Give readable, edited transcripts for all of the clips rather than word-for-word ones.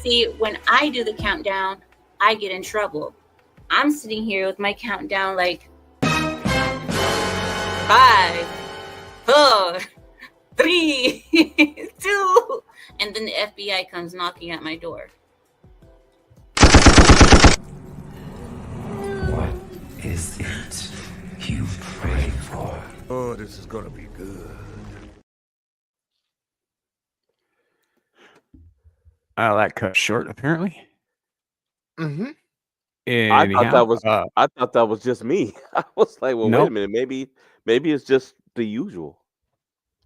See, when I do the countdown, I get in trouble. I'm sitting here with my countdown like 5, 4, 3, 2, and then the FBI comes knocking at my door. What is it you pray for? Oh, this is gonna be good. That cut short, apparently. Mm-hmm. Anyhow, I thought that was just me. I was like, well, Nope. wait a minute, maybe it's just the usual.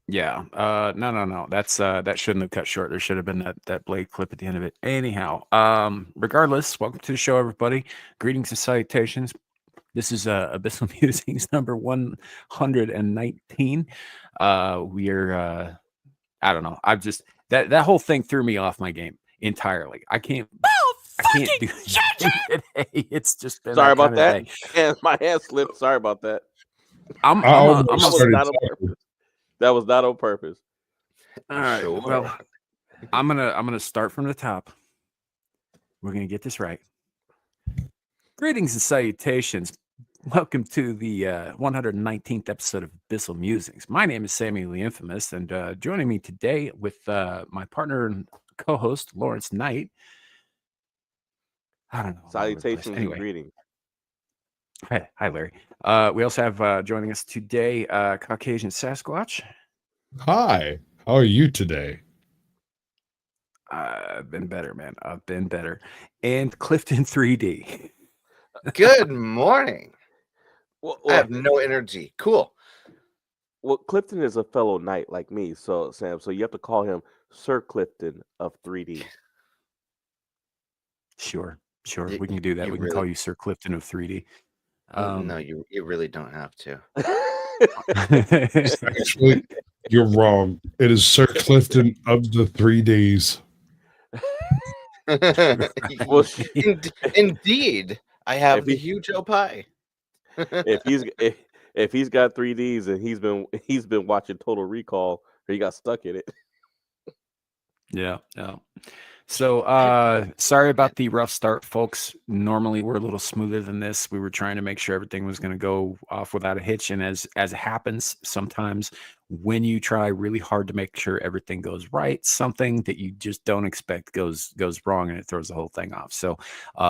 Yeah. No. That shouldn't have cut short. There should have been that blade clip at the end of it. Anyhow, regardless, welcome to the show, everybody. Greetings and salutations. This is Abyssal Musings number 119. We are I don't know. I've just that whole thing threw me off my game entirely. I can't do it today. It's just been Sorry about that. Day. And my hand slipped. Sorry about that. That was not on purpose. All right. Sure. Well, I'm gonna start from the top. We're gonna get this right. Greetings and salutations. Welcome to the 119th episode of Abyssal Musings. My name is Sammy the Infamous, and joining me today with my partner and co-host Lawrence Knight. I don't know. Salutations anyway. and greetings. Hi, Larry. We also have joining us today Caucasian Sasquatch. Hi, how are you today? I've been better, man. I've been better. And Clifton 3D. Good morning. Well, I have no energy. Cool. Well, Clifton is a fellow knight like me, so Sam. So you have to call him Sir Clifton of 3D. Sure. We can do that. We can call you Sir Clifton of 3D. No, you really don't have to. Actually, you're wrong. It is Sir Clifton of the 3Ds. Well, indeed, I have the huge opie. if he's got 3Ds and he's been watching Total Recall, or he got stuck in it. Yeah. So sorry about the rough start, folks. Normally we're a little smoother than this. We were trying to make sure everything was going to go off without a hitch, and as it happens sometimes when you try really hard to make sure everything goes right, something that you just don't expect goes wrong, and it throws the whole thing off. So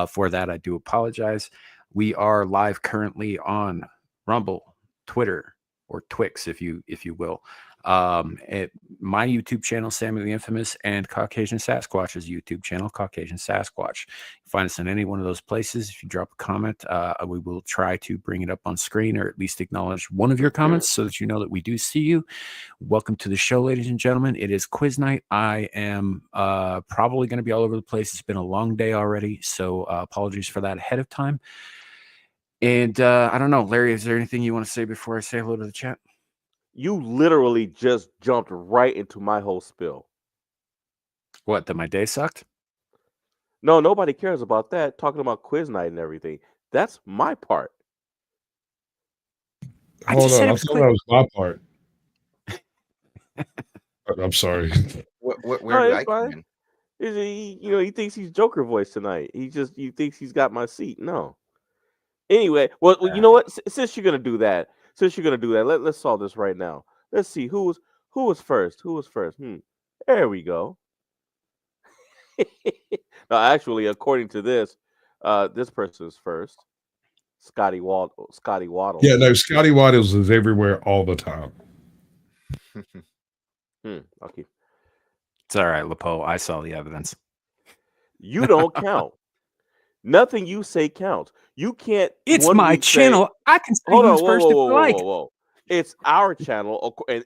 for that, I do apologize. We are live currently on Rumble, Twitter, or Twix, if you will. At my YouTube channel, Sammy the Infamous, and Caucasian Sasquatch's YouTube channel, Caucasian Sasquatch. Find us in any one of those places. If you drop a comment, we will try to bring it up on screen, or at least acknowledge one of your comments so that you know that we do see you. Welcome to the show, ladies and gentlemen. It is quiz night. I am probably going to be all over the place. It's been a long day already, so apologies for that ahead of time. And I don't know, Larry, is there anything you want to say before I say hello to the chat? You literally just jumped right into my whole spill. What, that my day sucked? No, nobody cares about that. Talking about quiz night and everything. That's my part. Hold on, I thought that was my part. I'm sorry. Where did I come in? He thinks he's Joker voice tonight. He thinks he's got my seat. No. Anyway, well, you know what? Since you're gonna do that, let's solve this right now. Let's see who was first. There we go. Now, actually, according to this person's first. Scotty Waddle. Yeah, no, Scotty Waddles is everywhere all the time. Okay. It's all right, Lepo. I saw the evidence. You don't count. Nothing you say counts. You can't. It's my channel. I can say who's first if you like. Whoa. It's our channel, and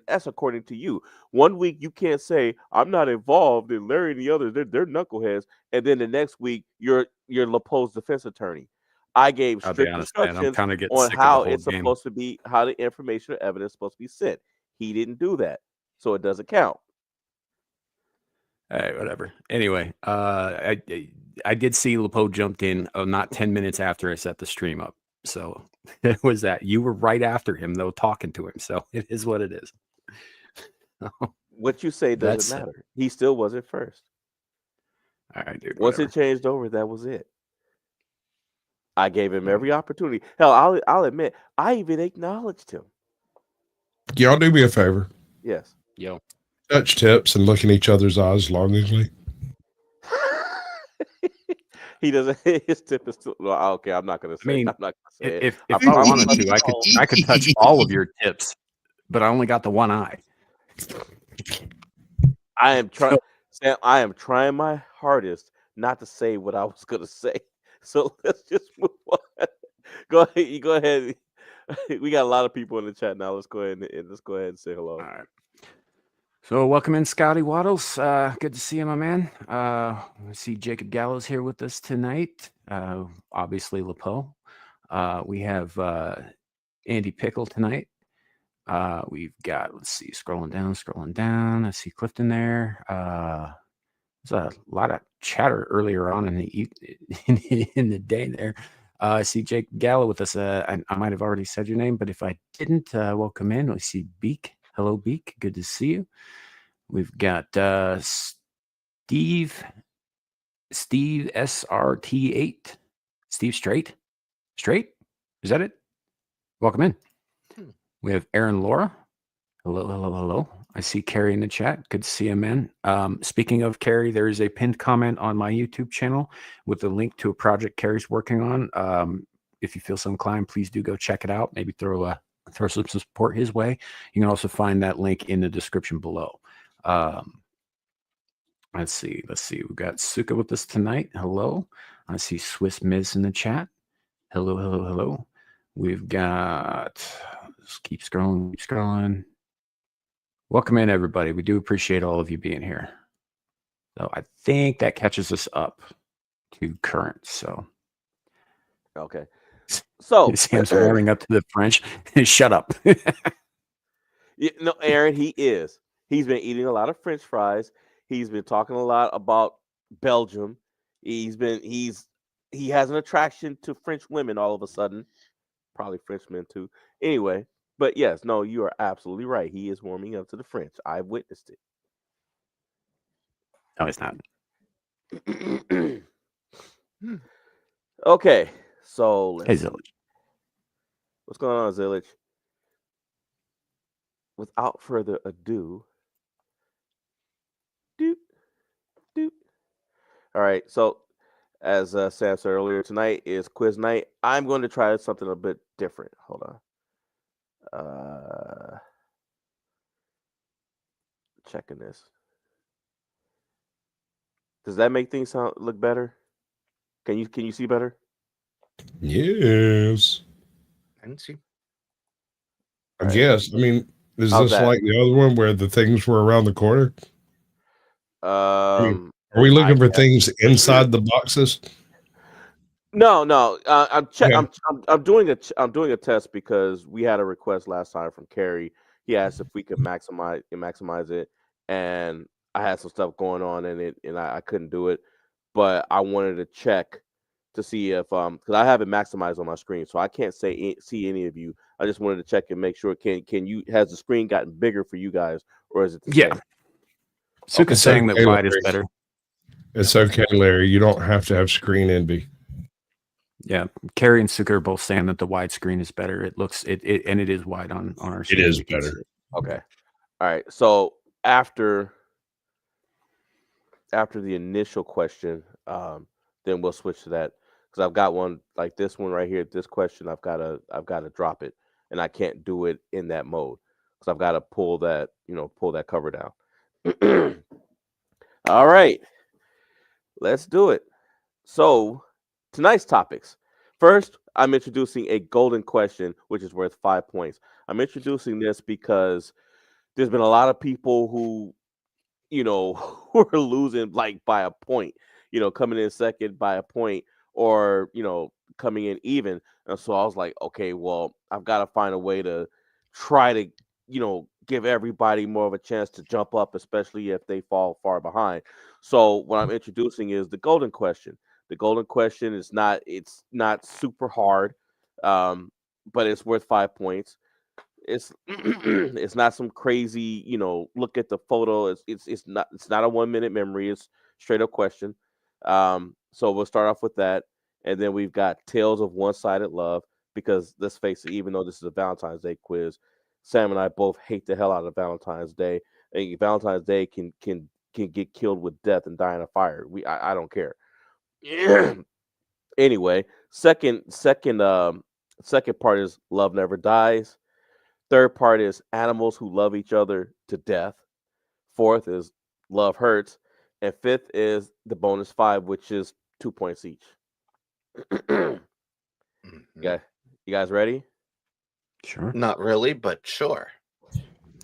that's according to you. 1 week you can't say I'm not involved, and Larry and the others they're knuckleheads, and then the next week you're Lepo's defense attorney. I gave strict instructions on how it's supposed to be, how the information or evidence is supposed to be sent. He didn't do that, so it doesn't count. Hey, whatever. Anyway, I did see Lepo jumped in not 10 minutes after I set the stream up. So it was that. You were right after him, though, talking to him. So it is what it is. What you say doesn't matter. He still wasn't first. All right, dude. Once Whatever. it changed over, that was it. I gave him every opportunity. Hell, I'll admit, I even acknowledged him. Y'all do me a favor. Yes. Yo. Touch tips and look in each other's eyes longingly. He doesn't. His tip is still. Well, okay, I'm not gonna I say. mean, I'm not gonna say it. if I I promise wanted I'm to, not- I could touch all of your tips, but I only got the one eye. I am trying, Sam. I am trying my hardest not to say what I was gonna say. So let's just move on. Go ahead. You go ahead. We got a lot of people in the chat now. Let's go ahead and say hello. All right. So welcome in, Scotty Waddles. Good to see you, my man. I see Jacob Gallows here with us tonight. Obviously, LePo. We have Andy Pickle tonight. We've got, let's see, scrolling down. I see Clifton there. There's a lot of chatter earlier on in the day there. I see Jake Gallo with us. I might have already said your name, but if I didn't, welcome in. I see Beak. Hello, Beak. Good to see you. We've got Steve SRT8. Steve Straight. Is that it? Welcome in. We have Aaron Laura. Hello. I see Carrie in the chat. Good to see you, man. Speaking of Carrie, there is a pinned comment on my YouTube channel with a link to a project Carrie's working on. If you feel so inclined, please do go check it out. Maybe throw some support his way. You can also find that link in the description below. Let's see. We've got Suka with us tonight. Hello. I see Swiss Miz in the chat. Hello. We've got, just keep scrolling. Welcome in, everybody. We do appreciate all of you being here. So I think that catches us up to current. So Okay. So Sam's warming up to the French. Shut up. No, Aaron, he is. He's been eating a lot of French fries. He's been talking a lot about Belgium. He has an attraction to French women all of a sudden. Probably French men too. Anyway, but yes, no, you are absolutely right. He is warming up to the French. I've witnessed it. No, it's not. Okay, so let's Hey, see. Zillich. What's going on, Zillich? Without further ado, doot. All right, so as Sam said earlier, tonight is quiz night. I'm going to try something a bit different. Hold on. Checking this. Does that make things look better? Can you see better? Yes. I can see. I guess. I mean, is How's this that? like the other one where the things were around the corner? Are we I looking for guess. things inside the boxes? No. Okay. I'm doing a test because we had a request last time from Carrie. He asked if we could maximize it, and I had some stuff going on in it, and I couldn't do it. But I wanted to check to see if because I have it maximized on my screen, so I can't see any of you. I just wanted to check and make sure has the screen gotten bigger for you guys, or is it the same? Suka's saying that wide is better. It's okay, Larry. You don't have to have screen envy. Yeah, Carrie and Suka are both saying that the wide screen is better. It looks and it is wide on our screen. It is We can better. see it. Okay. All right. So after the initial question, then we'll switch to that because I've got one like this one right here. This question, I've got to drop it, and I can't do it in that mode because I've got to pull that cover down. All right, let's do it. So tonight's topics. First, I'm introducing a golden question, which is worth 5 points. I'm introducing this because there's been a lot of people who who are losing like by a point, coming in second by a point or, coming in even. And so I was like, okay, well, I've got to find a way to try to, give everybody more of a chance to jump up, especially if they fall far behind. So what I'm introducing is the golden question. The golden question is it's not super hard, but it's worth 5 points. It's it's not some crazy, look at the photo. It's not a 1 minute memory. It's straight up question. So we'll start off with that, and then we've got Tales of One-Sided Love, because let's face it, even though this is a Valentine's Day quiz, Sam and I both hate the hell out of Valentine's Day. And Valentine's Day can get killed with death and die in a fire. I don't care. Anyway, second part is Love Never Dies. Third part is Animals Who Love Each Other to Death. Fourth is Love Hurts. And fifth is the bonus 5, which is 2 points each. Yeah, you guys ready? Sure. Not really, but sure.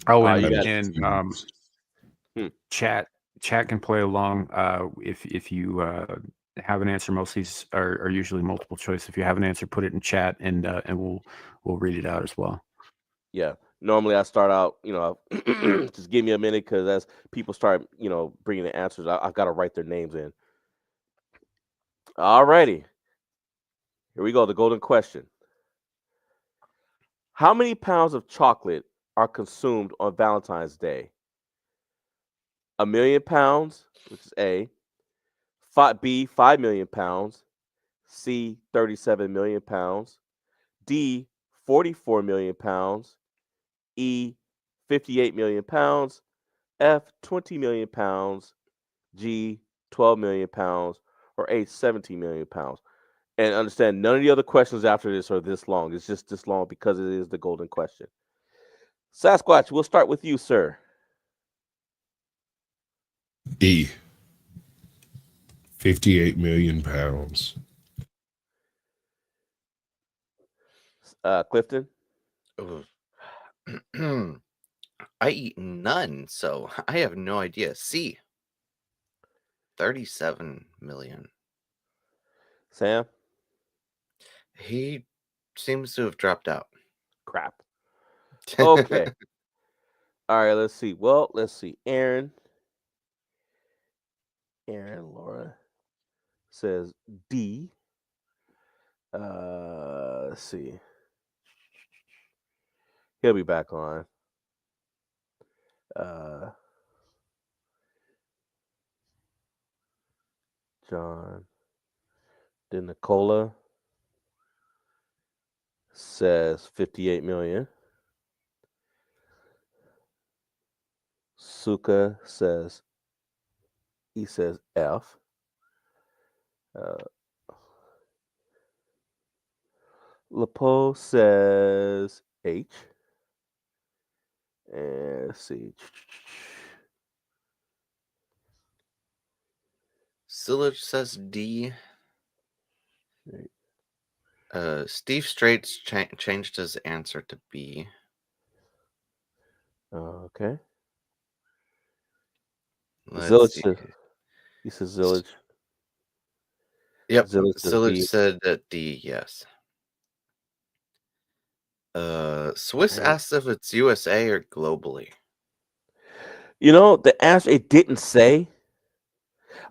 Oh, you and got- chat can play along. If you have an answer, most of these are usually multiple choice. If you have an answer, put it in chat, and we'll read it out as well. Yeah. Normally I start out, just give me a minute, because as people start, bringing the answers, I've got to write their names in. All righty. Here we go. The golden question. How many pounds of chocolate are consumed on Valentine's Day? 1 million pounds, which is A. B, 5 million pounds. C, 37 million pounds. D, 44 million pounds. E, 58 million pounds. F, 20 million pounds. G, 12 million pounds. Or H, 17 million pounds. And understand, none of the other questions after this are this long. It's just this long because it is the golden question. Sasquatch, we'll start with you, sir. E. 58 million pounds. Clifton? Ooh. I eat none, so I have no idea. C. 37 million. Sam? He seems to have dropped out. Crap. Okay. All right, let's see. Well, let's see. Aaron, Laura says D. Let's see. He'll be back on. John. Then Nicola says 58 million. Suka says, he says F. Lepo says H. And let's see. Sillage says D. Steve Straits changed his answer to B. Okay. Let's Zillage see. he says Zillage. Yep. Zillage says Sillage D. said that D, yes. Swiss asked if it's USA or globally. The answer, it didn't say.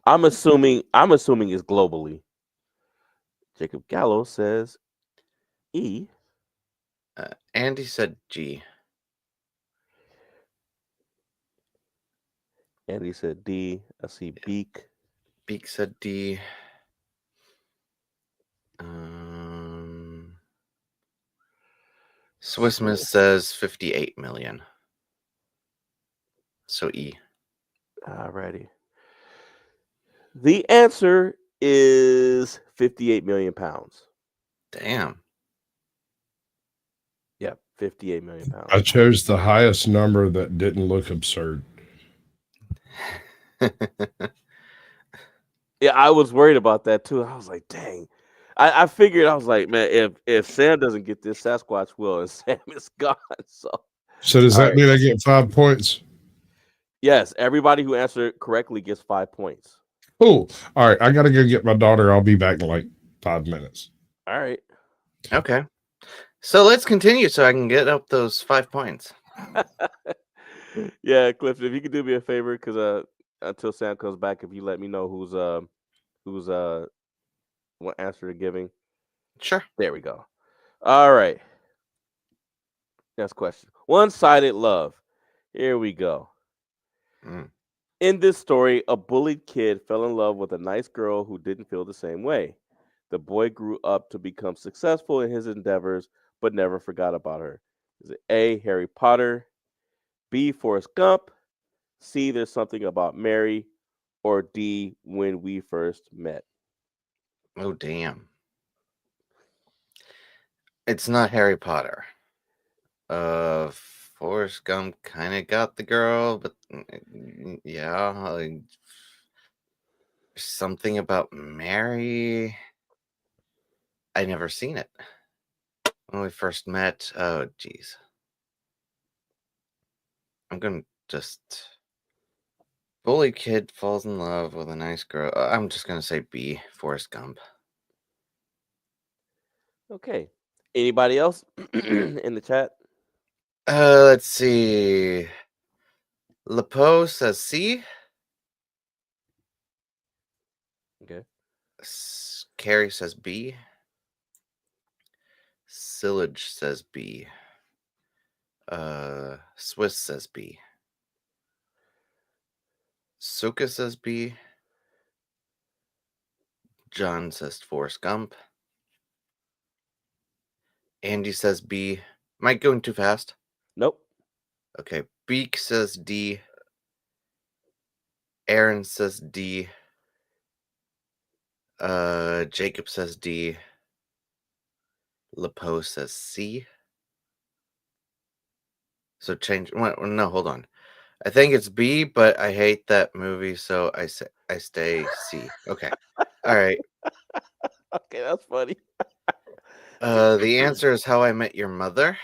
I'm assuming it's globally. Jacob Gallo says E. Andy said G. Andy said D. I see Beak. Beak said D. Swiss Miss says 58 million. So E. Alrighty. The answer is 58 million pounds. Damn. Yep, 58 million pounds. I chose the highest number that didn't look absurd. Yeah, I was worried about that too. I was like, dang. I figured, I was like, man, if Sam doesn't get this, Sasquatch will, and Sam is gone. So does all that right. mean I get 5 points? Yes, everybody who answered correctly gets 5 points. Cool. All right, I got to go get my daughter. I'll be back in like 5 minutes. All right. Okay. So let's continue so I can get up those 5 points. Yeah, Clifton, if you could do me a favor, because until Sam comes back, if you let me know who's what answer they're giving. Sure. There we go. All right. Next question. One-sided love. Here we go. In this story, a bullied kid fell in love with a nice girl who didn't feel the same way. The boy grew up to become successful in his endeavors, but never forgot about her. Is it A, Harry Potter, B, Forrest Gump, C, There's Something About Mary, or D, When We First Met? Oh, damn. It's not Harry Potter. Forrest Gump kind of got the girl, but yeah, like, something about Mary. I never seen it. When we first met, oh, jeez. I'm gonna just. Bully kid falls in love with a nice girl. I'm just gonna say B, Forrest Gump. Okay. Anybody else in the chat? Let's see. Lepo says C. Okay. Carrie says B. Sillage says B. Swiss says B. Suka says B. John says Forrest Gump. Andy says B. Am I going too fast? Nope. Okay. Beak says D. Aaron says D. Jacob says D. Lepo says C. So change. No, hold on. I think it's B, but I hate that movie, so I stay C. Okay. All right. Okay, that's funny. The answer is How I Met Your Mother.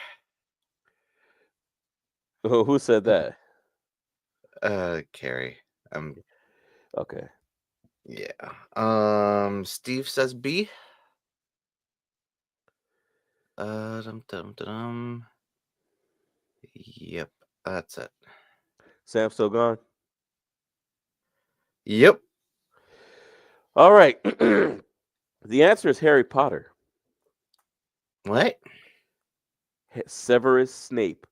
Who said that? Carrie. Okay. Yeah. Steve says B. Yep, that's it. Sam still gone? Yep. All right. The answer is Harry Potter. What? Severus Snape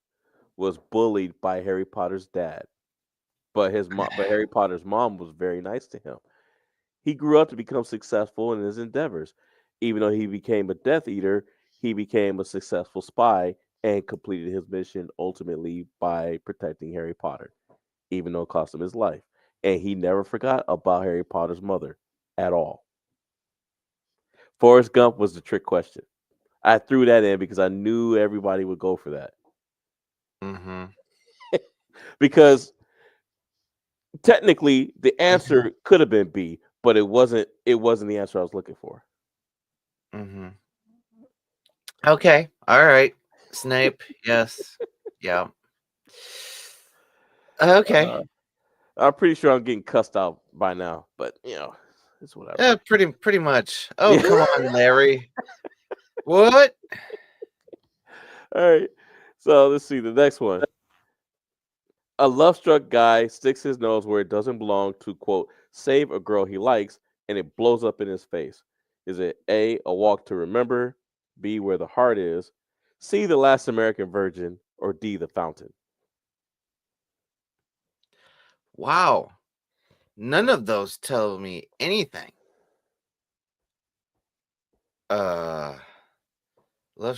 was bullied by Harry Potter's dad, but Harry Potter's mom was very nice to him. He grew up to become successful in his endeavors. Even though he became a Death Eater, he became a successful spy and completed his mission ultimately by protecting Harry Potter, even though it cost him his life. And he never forgot about Harry Potter's mother at all. Forrest Gump was the trick question. I threw that in because I knew everybody would go for that. Mm-hmm. Because technically the answer could have been B, but it wasn't the answer I was looking for. Mm-hmm. Okay. All right. Snape. Yes. Yeah. Okay. I'm pretty sure I'm getting cussed out by now, but it's whatever. Pretty much. Oh, come on, Larry. What? All right. So let's see the next one. A love-struck guy sticks his nose where it doesn't belong to, quote, save a girl he likes, and it blows up in his face. Is it A, A Walk to Remember, B, Where the Heart Is, C, The Last American Virgin, or D, The Fountain? Wow. None of those tell me anything. Love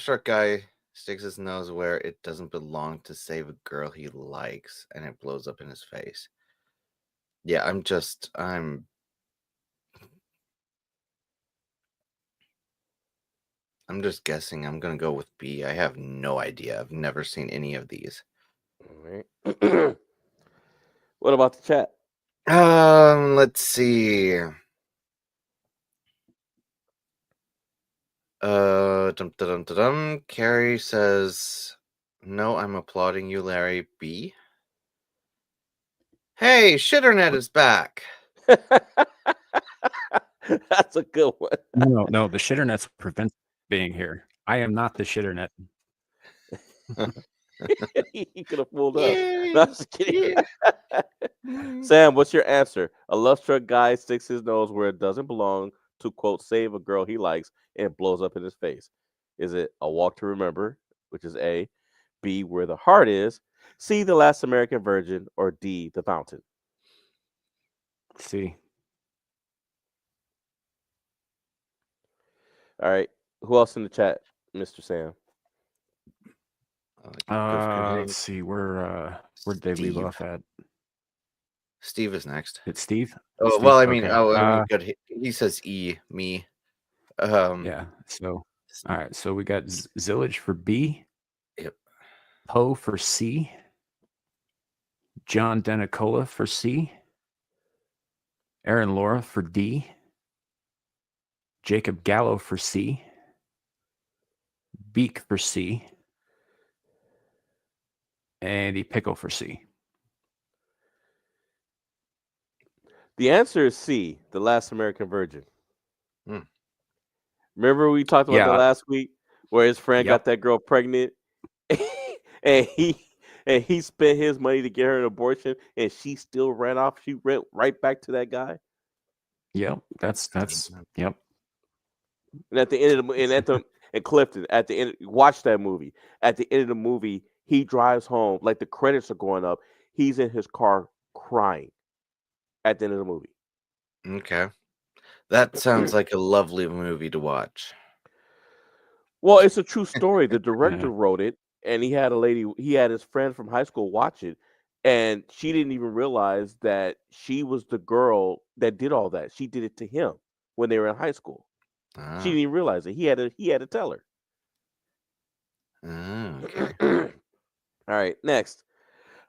struck guy sticks his nose where it doesn't belong to save a girl he likes, and it blows up in his face. Yeah, I'm just guessing. I'm gonna go with B. I have no idea. I've never seen any of these. All right. What about the chat? Let's see. Carrie says, "No, I'm applauding you, Larry." B. Hey, Shitternet is back. That's a good one. No, the shitternets prevent being here. I am not the shitternet. He could have fooled us. No, I'm just kidding. Sam, what's your answer? A love-struck guy sticks his nose where it doesn't belong to, quote, save a girl he likes, and it blows up in his face. Is it A Walk to Remember, which is A, B, Where the Heart Is, C, The Last American Virgin, or D, The Fountain? C. All right. Who else in the chat, Mr. Sam? Let's see. Where did they leave Steve. off at? Steve is next. It's Steve. Oh, Steve? well, I mean, Okay. good. He says E, me. Yeah. So, all right. So we got Zillage for B. Yep. Poe for C. John Denicola for C. Aaron Laura for D. Jacob Gallo for C. Beak for C. Andy Pickle for C. The answer is C, The Last American Virgin. Hmm. Remember we talked about that last week where his friend got that girl pregnant and he spent his money to get her an abortion and she still ran off. She went right back to that guy. Yep. That's yep. And at the end of the and Clifton, at the end, watch that movie. At the end of the movie, he drives home, like the credits are going up. He's in his car crying at the end of the movie. Okay. That sounds like a lovely movie to watch. Well, it's a true story. The director wrote it, and he had his friend from high school watch it, and she didn't even realize that she was the girl that did all that. She did it to him when they were in high school. She didn't even realize it. He had to tell her. Okay. All right, next.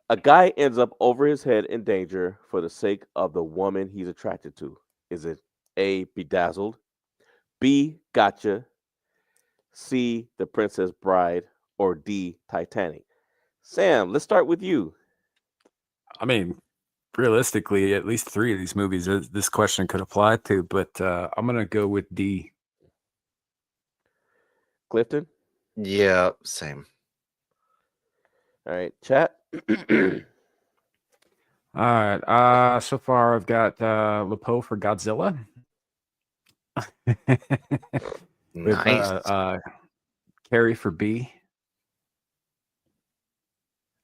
A guy ends up over his head in danger for the sake of the woman he's attracted to. Is it A, Bedazzled, B, Gotcha, C, The Princess Bride, or D, Titanic? Sam, let's start with you. I mean, realistically, at least 3 of these movies this question could apply to, but I'm gonna go with D. Clifton? Yeah, same. All right, chat. All right. So far I've got Lepo for Godzilla. Nice. Carrie for B.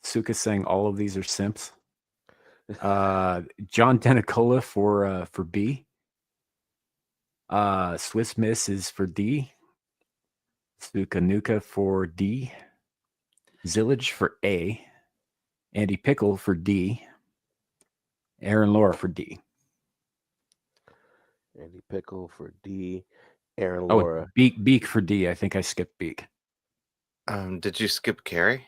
Suka saying all of these are simps. John Denicola for B. Swiss Miss is for D. Suka Nuka for D. Zillage for A. Andy Pickle for D. Aaron Laura for D. Andy Pickle for D. Aaron Laura. Beak for D. I think I skipped Beak. Did you skip Carrie?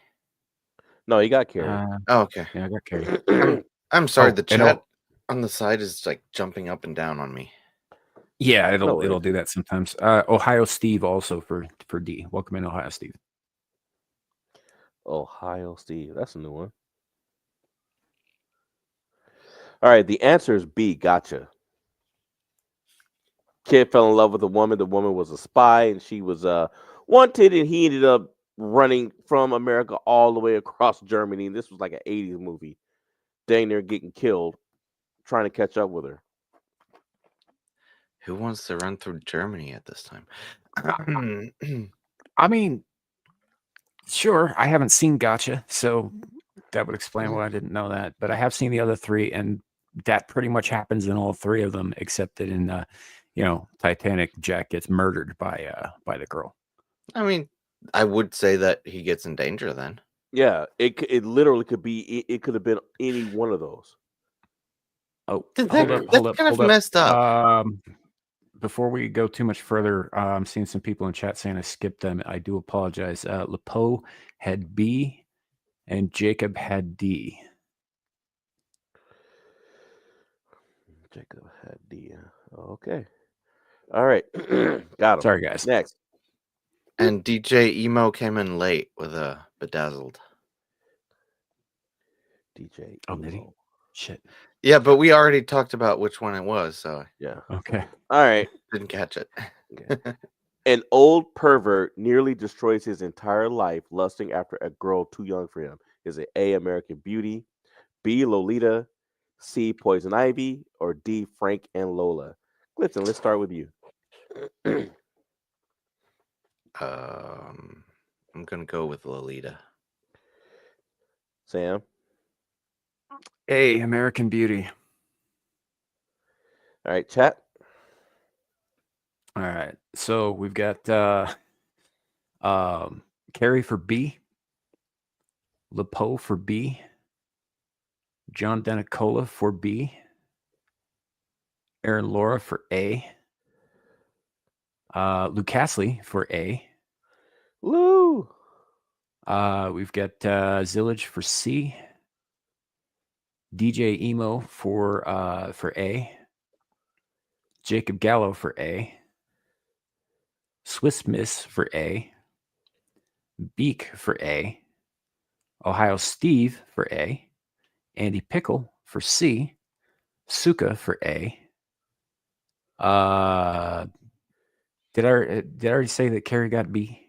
No, you got Carrie. Okay. Yeah, I got Carrie. I'm sorry. The chat on the side is like jumping up and down on me. Yeah, it'll do that sometimes. Ohio Steve also for D. Welcome in, Ohio Steve. Ohio Steve. That's a new one. All right, the answer is B, Gotcha. Kid fell in love with a woman. The woman was a spy, and she was wanted, and he ended up running from America all the way across Germany. And this was like an 80s movie. Dang near getting killed, trying to catch up with her. Who wants to run through Germany at this time? I mean, sure. I haven't seen Gotcha, so that would explain why I didn't know that. But I have seen the other 3, and that pretty much happens in all 3 of them, except that in Titanic, Jack gets murdered by the girl. I mean, I would say that he gets in danger then. Yeah, it literally could be. It could have been any one of those. Oh, hold up. Messed up. Before we go too much further, I'm seeing some people in chat saying I skipped them. I do apologize. Lepo had B, and Jacob had D. Jacob had D. Okay. All right. Got him. Sorry, guys. Next. And DJ Emo came in late with a Bedazzled. DJ Emo. Did he? Shit. Yeah, but we already talked about which one it was, so yeah. Okay. All right. Didn't catch it. Okay. An old pervert nearly destroys his entire life lusting after a girl too young for him. Is it A, American Beauty, B, Lolita, C, Poison Ivy, or D, Frank and Lola? Clifton, let's start with you. I'm gonna go with Lolita. Sam? A, American Beauty. All right, chat. All right. So we've got Carrie for B, LePoe for B, John Denicola for B, Aaron Laura for A, Lou Casley for A. Woo. We've got Zillage for C, DJ Emo for A, Jacob Gallo for A, Swiss Miss for A, Beak for A, Ohio Steve for A, Andy Pickle for C, Suka for A. Did I already say that Carrie got B?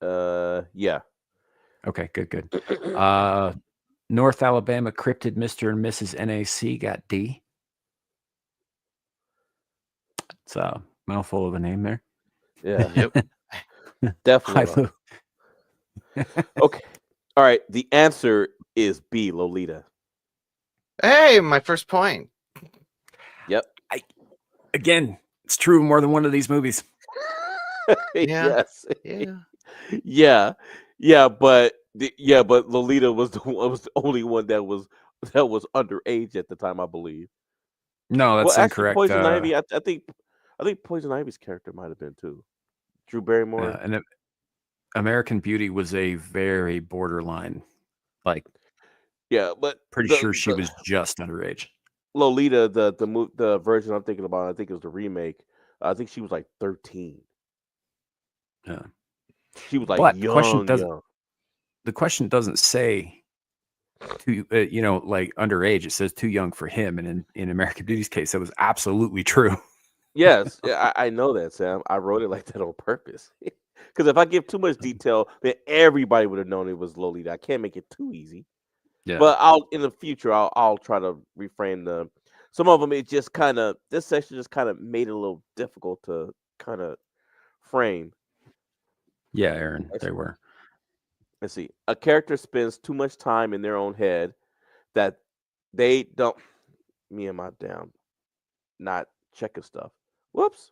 Yeah. Okay, good. North Alabama Cryptid Mr. and Mrs. NAC got D. It's a mouthful of a name there. Yeah. Yep. Definitely. Okay. All right. The answer is B, Lolita. Hey, my first point. Yep. Again, it's true in more than one of these movies. Yeah. Yes. Yeah. Yeah. But Lolita was the only one that was underage at the time, I believe. No, that's Well, actually, incorrect. Poison Ivy. I think Poison Ivy's character might have been too. Drew Barrymore. And American Beauty was a very borderline, like, Yeah, but pretty sure she was just underage. Lolita, the version I'm thinking about, I think it was the remake. I think she was like 13. Yeah. She was like But young. the question doesn't say too, like underage. It says too young for him. And in American Beauty's case, that was absolutely true. Yes, I know that, Sam. I wrote it like that on purpose. Because if I give too much detail, then everybody would have known it was Lolita. I can't make it too easy. Yeah. But in the future, I'll try to reframe them. Some of them, it just kind of, this section just kind of made it a little difficult to kind of frame. Yeah, Aaron, they were. Let's see. A character spends too much time in their own head that they don't. Me and my damn not checking stuff. Whoops.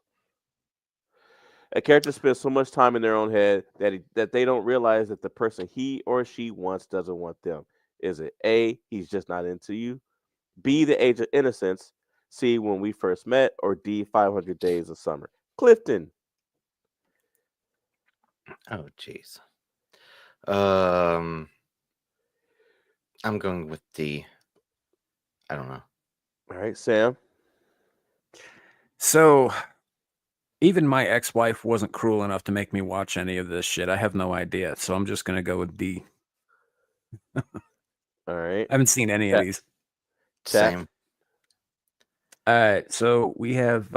A character spends so much time in their own head that they don't realize that the person he or she wants doesn't want them. Is it A, he's just not into you? B, the age of innocence? C, when we first met? Or D, 500 days of summer? Clifton. Oh, jeez. I'm going with D. I don't know. All right, Sam. So even my ex-wife wasn't cruel enough to make me watch any of this shit. I have no idea. So I'm just going to go with D. All right. I haven't seen any of these. Chat. Same. All right. So we have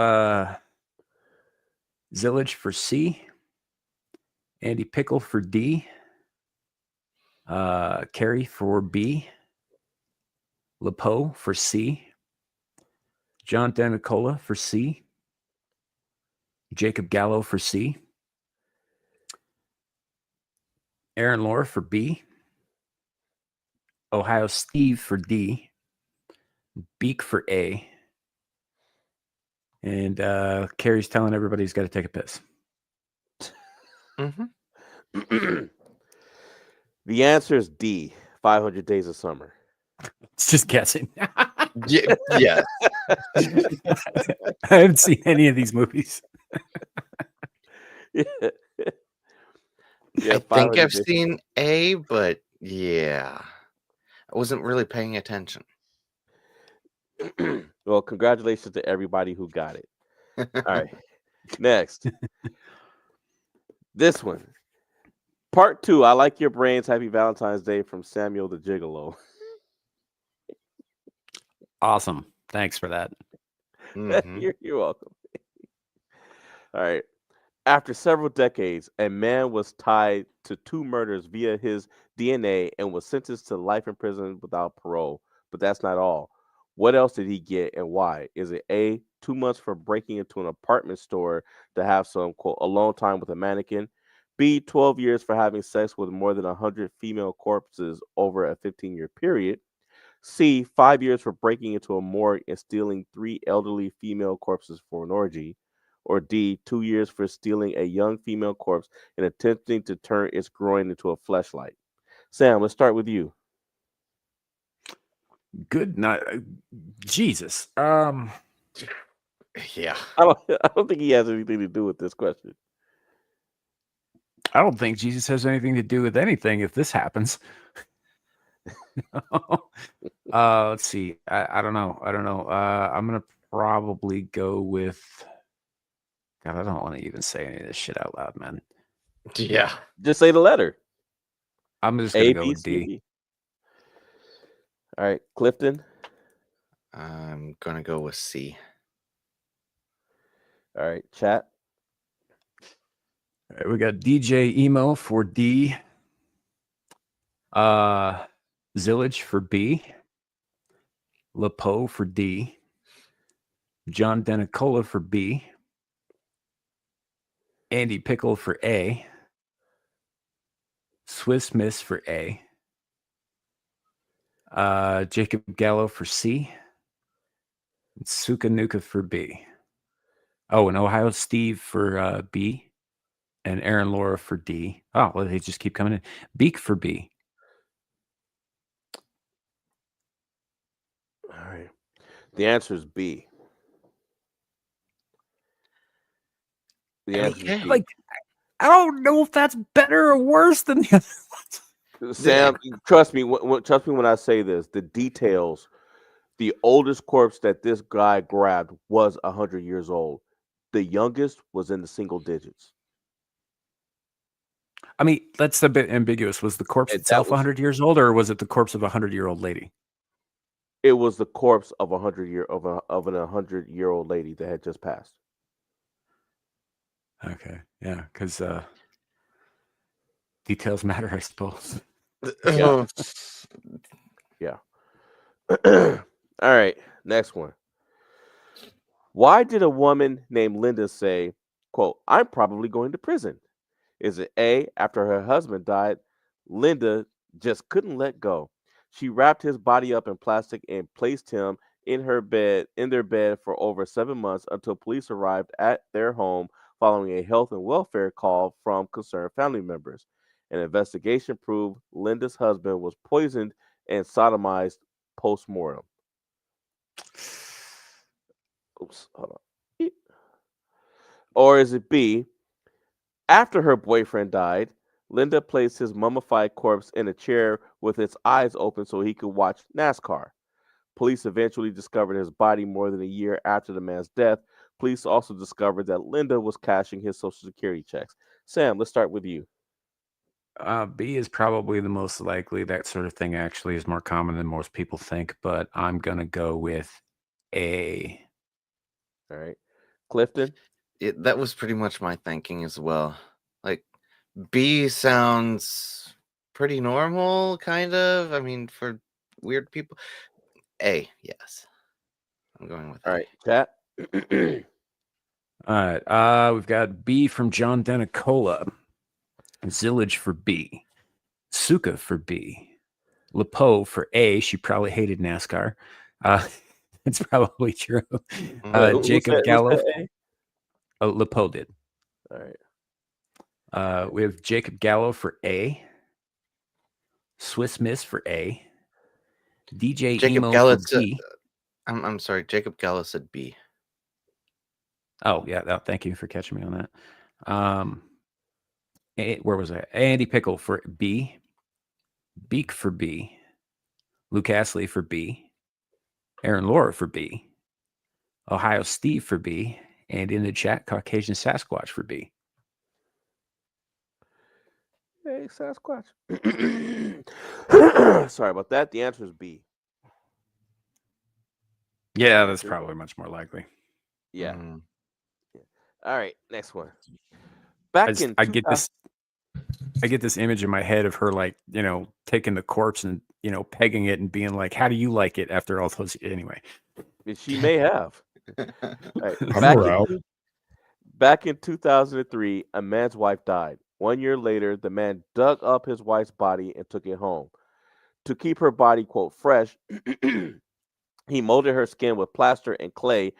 Zillage for C, Andy Pickle for D, Carrie for B, LePoe for C, John Denicola for C, Jacob Gallo for C, Aaron Laura for B, Ohio Steve for D, Beak for A, and Carrie's telling everybody he's got to take a piss. Mm-hmm. The answer is D, 500 Days of Summer. It's just guessing. Yeah. I haven't seen any of these movies. Yeah, I think 500 I've Days- seen A, but yeah, I wasn't really paying attention. Well, congratulations to everybody who got it. All right. Next. This one. Part 2. I like your brains. Happy Valentine's Day from Samuel the Gigolo. Awesome. Thanks for that. Mhm. You're welcome. All right. After several decades, a man was tied to 2 murders via his DNA and was sentenced to life in prison without parole. But that's not all. What else did he get and why? Is it A, 2 months for breaking into an apartment store to have some, quote, alone time with a mannequin? B, 12 years for having sex with more than 100 female corpses over a 15-year period? C, 5 years for breaking into a morgue and stealing 3 elderly female corpses for an orgy. Or D, 2 years for stealing a young female corpse and attempting to turn its groin into a fleshlight. Sam, let's start with you. Good night. Jesus. Yeah. I don't think he has anything to do with this question. I don't think Jesus has anything to do with anything if this happens. Let's see. I don't know. I'm gonna probably go with. God, I don't want to even say any of this shit out loud, man. Yeah. Just say the letter. I'm just gonna A, go B, with C, D. D. All right, Clifton. I'm gonna go with C. All right, chat. All right, we got DJ Emo for D. Zillage for B. Lepo for D. John Denicola for B. Andy Pickle for A. Swiss Miss for A. Jacob Gallo for C. And Suka Nuka for B. Oh, and Ohio Steve for B. And Aaron Laura for D. Oh, well, they just keep coming in. Beak for B. All right. The answer is B. The answer is B. Like, I don't know if that's better or worse than the other ones. Sam, trust me. Trust me when I say this. The details. The oldest corpse that this guy grabbed was 100 years old. The youngest was in the single digits. I mean, that's a bit ambiguous. Was the corpse And itself that was- 100 years old, or was it the corpse of a 100-year-old lady? It was the corpse of an 100-year-old lady that had just passed. Okay, yeah, because details matter, I suppose. Yeah. Yeah. All right, next one. Why did a woman named Linda say, quote, "I'm probably going to prison"? Is it A, after her husband died, Linda just couldn't let go. She wrapped his body up in plastic and placed him in their bed for over 7 months until police arrived at their home following a health and welfare call from concerned family members. An investigation proved Linda's husband was poisoned and sodomized post-mortem. Oops, hold on. Or is it B, after her boyfriend died, Linda placed his mummified corpse in a chair with its eyes open so he could watch NASCAR. Police eventually discovered his body more than a year after the man's death. Police also discovered that Linda was cashing his Social Security checks. Sam, let's start with you. B is probably the most likely. That sort of thing actually is more common than most people think, but I'm going to go with A. All right. Clifton? That was pretty much my thinking as well. Like, B sounds pretty normal, kind of. I mean, for weird people. A, yes. I'm going with A. All right, chat. All right. We've got B from John Denicola. Zillage for B. Suka for B. Lepo for A. She probably hated NASCAR. It's probably true. Jacob Gallo. Lepo did. All right. We have Jacob Gallo for A. Swiss Miss for A. DJ Jacob Emo Gallo for B. I'm sorry. Jacob Gallo said B. Oh, yeah. Thank you for catching me on that. Where was I? Andy Pickle for B. Beak for B. Luke Astley for B. Aaron Laura for B. Ohio Steve for B. And in the chat, Caucasian Sasquatch for B. Hey, Sasquatch. Sorry about that. The answer is B. Yeah, that's probably much more likely. Yeah. Mm. All right, next one. I get this image in my head of her, like, taking the corpse and, pegging it and being like, how do you like it after all those? Anyway. She may have. All right. I'm Back in 2003, a man's wife died. 1 year later, the man dug up his wife's body and took it home. To keep her body, quote, fresh, he molded her skin with plaster and clay,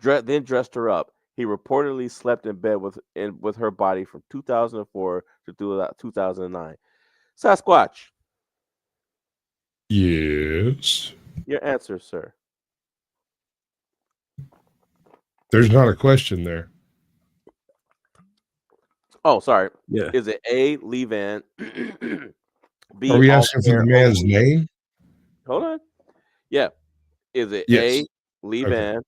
then dressed her up. He reportedly slept in bed with her body from 2004 to 2009. Sasquatch, Yes. your answer, sir. There's not a question there. Oh, sorry. Yeah. Is it A, Lee Van, B, Are we asking for the Altair man's Oakley? name? Hold on. Yeah. Is it Yes. A, Lee Okay. Van,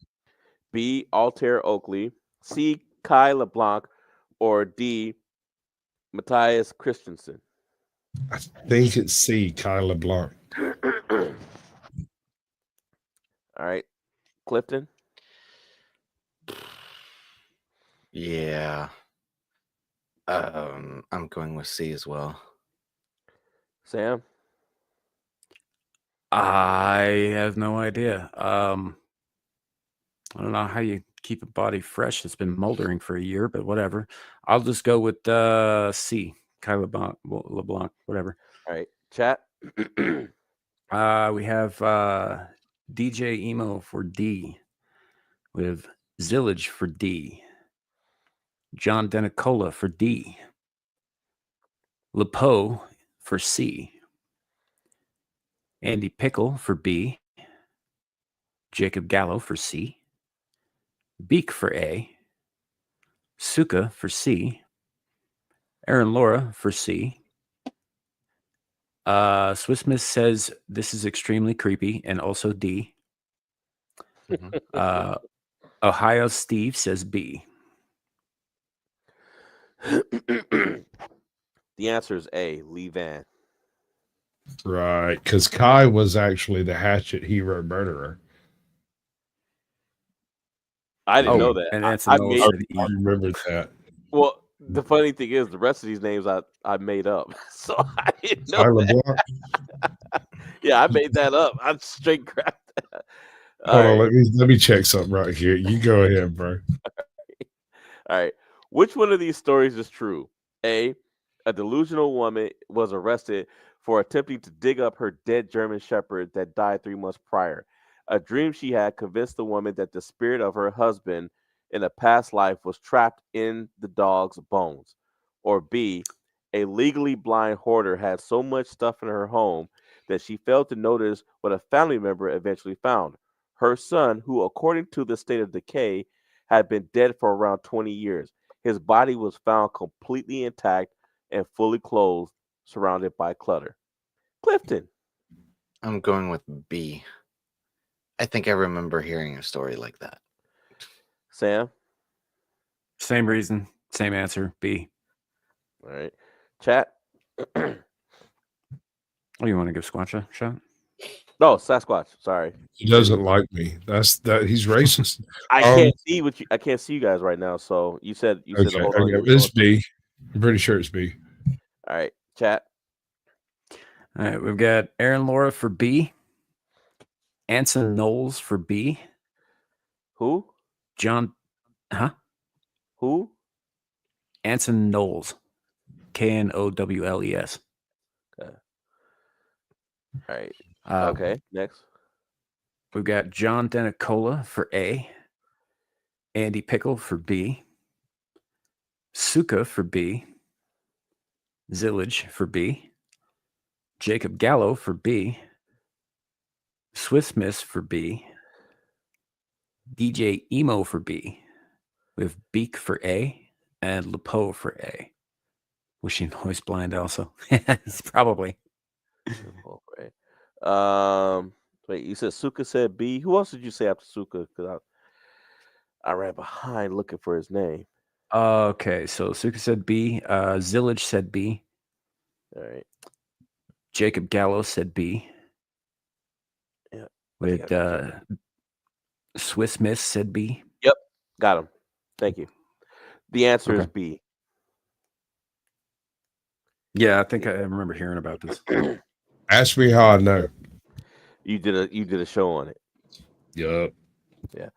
B, Altair Oakley, C, Kai LeBlanc, or D, Matthias Christensen? I think it's C, Kyle LeBlanc. All right. Clifton? Yeah. I'm going with C as well. Sam? I have no idea. I don't know how you keep a body fresh that's been moldering for a year, but whatever. I'll just go with C, Kyle LeBlanc, whatever. All right. Chat? We have DJ Emo for D. We have Zillage for D. John Denicola for D. Lepo for C. Andy Pickle for B. Jacob Gallo for C. Beak for A. Suka for C. Aaron Laura for C. Swiss Miss says this is extremely creepy and also D. Mhm. Ohio Steve says B. The answer is A, Lee Van. Right. Because Kai was actually the hatchet hero murderer. I didn't Oh, know that. and I Anson Knowles made said E. I remembered that. well. The funny thing is, the rest of these names I made up, so I didn't know Kyle that. LeBlanc. Yeah, I made that up. I'm straight crap. Hold on, All right, let me check something right here. You go ahead, bro. all right. Which one of these stories is true? A delusional woman was arrested for attempting to dig up her dead German shepherd that died 3 months prior. A dream she had convinced the woman that the spirit of her husband in a past life was trapped in the dog's bones. Or B, a legally blind hoarder had so much stuff in her home that she failed to notice what a family member eventually found. Her son, who, according to the state of decay, had been dead for around 20 years. His body was found completely intact and fully clothed, surrounded by clutter. Clifton. I'm going with B. I think I remember hearing a story like that. Sam. Same reason, same answer, B. All right. Chat. Oh, you want to give Squatch a shot? No, Sasquatch. Sorry. He doesn't like me. That's that. He's racist. I Um, can't see what you. I can't see you guys right now. So you said Okay, hold on. okay. It's B. I'm pretty sure it's B. All right. Chat. All right, we've got Aaron Laura for B. Anson Knowles for B. Who? John, Who? Anson Knowles. Knowles. Okay. All right. Uh, Okay. Next. We've got John Denicola for A. Andy Pickle for B. Suka for B. Zillage for B. Jacob Gallo for B. Swiss Miss for B. DJ Emo for B. We have Beak for A and Lepo for A. Wishing Noise Blind also. It's probably. Oh, right. Wait. You said Suka said B. Who else did you say after Suka? Because I ran behind looking for his name. Okay, so Suka said B. Zillage said B. All right. Jacob Gallo said B. Yeah. With Swiss Miss said B. Yep. Got him. Thank you. The answer is Okay. B. Yeah, I think I remember hearing about this. Ask me how I know. You did a show on it. Yup. Yeah.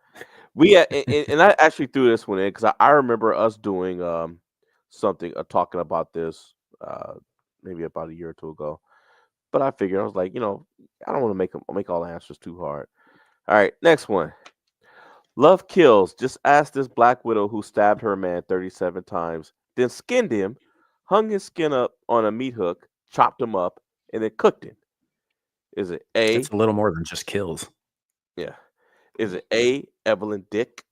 We and I actually threw this one in because I remember us doing talking about this maybe about a year or two ago. But I figured, I was like, I don't want to make all the answers too hard. All right, next one. Love kills. Just ask this Black Widow who stabbed her man 37 times, then skinned him, hung his skin up on a meat hook, chopped him up, and then cooked him. Is it A? It's a little more than just kills. Yeah. Is it A, Evelyn Dick,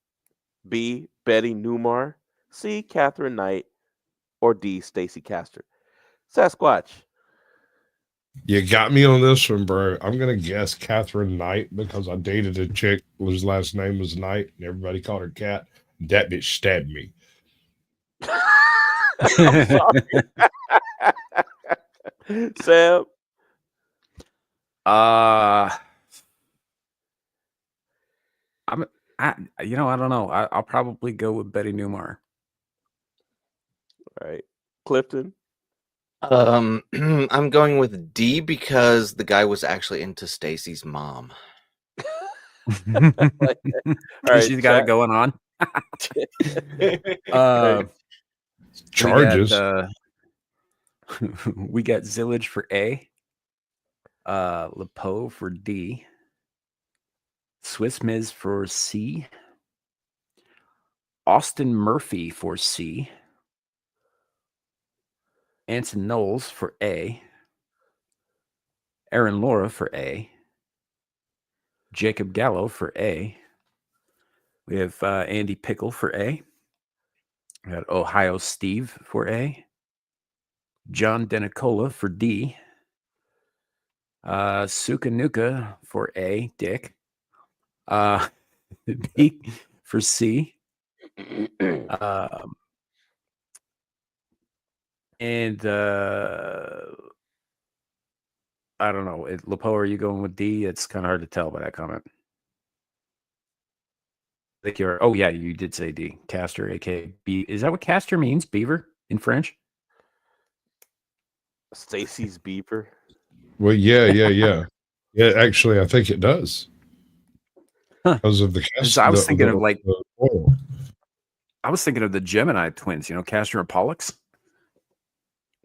B, Betty Newmar, C, Catherine Knight, or D, Stacy Castor? Sasquatch. You got me on this one, bro. I'm gonna guess Catherine Knight because I dated a chick whose last name was Knight, and everybody called her Cat. That bitch stabbed me. I'm sorry. Sam. I don't know. I'll probably go with Betty Newmar. All right. Clifton. I'm going with D because the guy was actually into Stacy's mom. All right, She's got it going on. Charges. We got Zillage for A, Lepo for D, Swiss Miz for C, Austin Murphy for C, Anson Knowles for A, Aaron Laura for A, Jacob Gallo for A. We have Andy Pickle for A. We got Ohio Steve for A. John Denicola for D. Suka Nuka for A. Dick. B for C. And I don't know. Lepo, are you going with D? It's kind of hard to tell by that comment. I think you're. Oh yeah, you did say D. Castor, aka B. Is that what Castor means? Beaver in French? Stacy's beaver. Well, yeah. Yeah, actually, I think it does. Huh. Because of the cast. I was thinking of I was thinking of the Gemini twins, Castor and Pollux.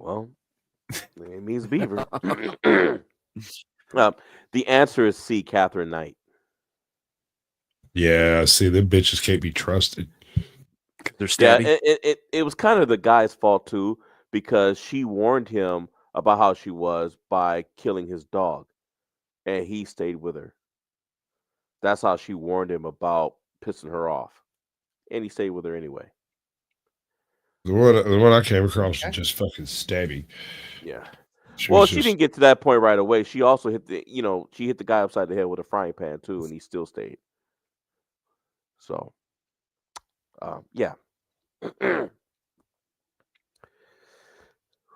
Well, it means beaver. The answer is C, Catherine Knight. Yeah, see, them bitches can't be trusted. They're stabby. Yeah, it was kind of the guy's fault too, because she warned him about how she was by killing his dog, and he stayed with her. That's how she warned him about pissing her off, and he stayed with her anyway. The one I came across was just fucking stabby. Yeah. She didn't get to that point right away. She also hit she hit the guy upside the head with a frying pan too, and he still stayed. So, yeah.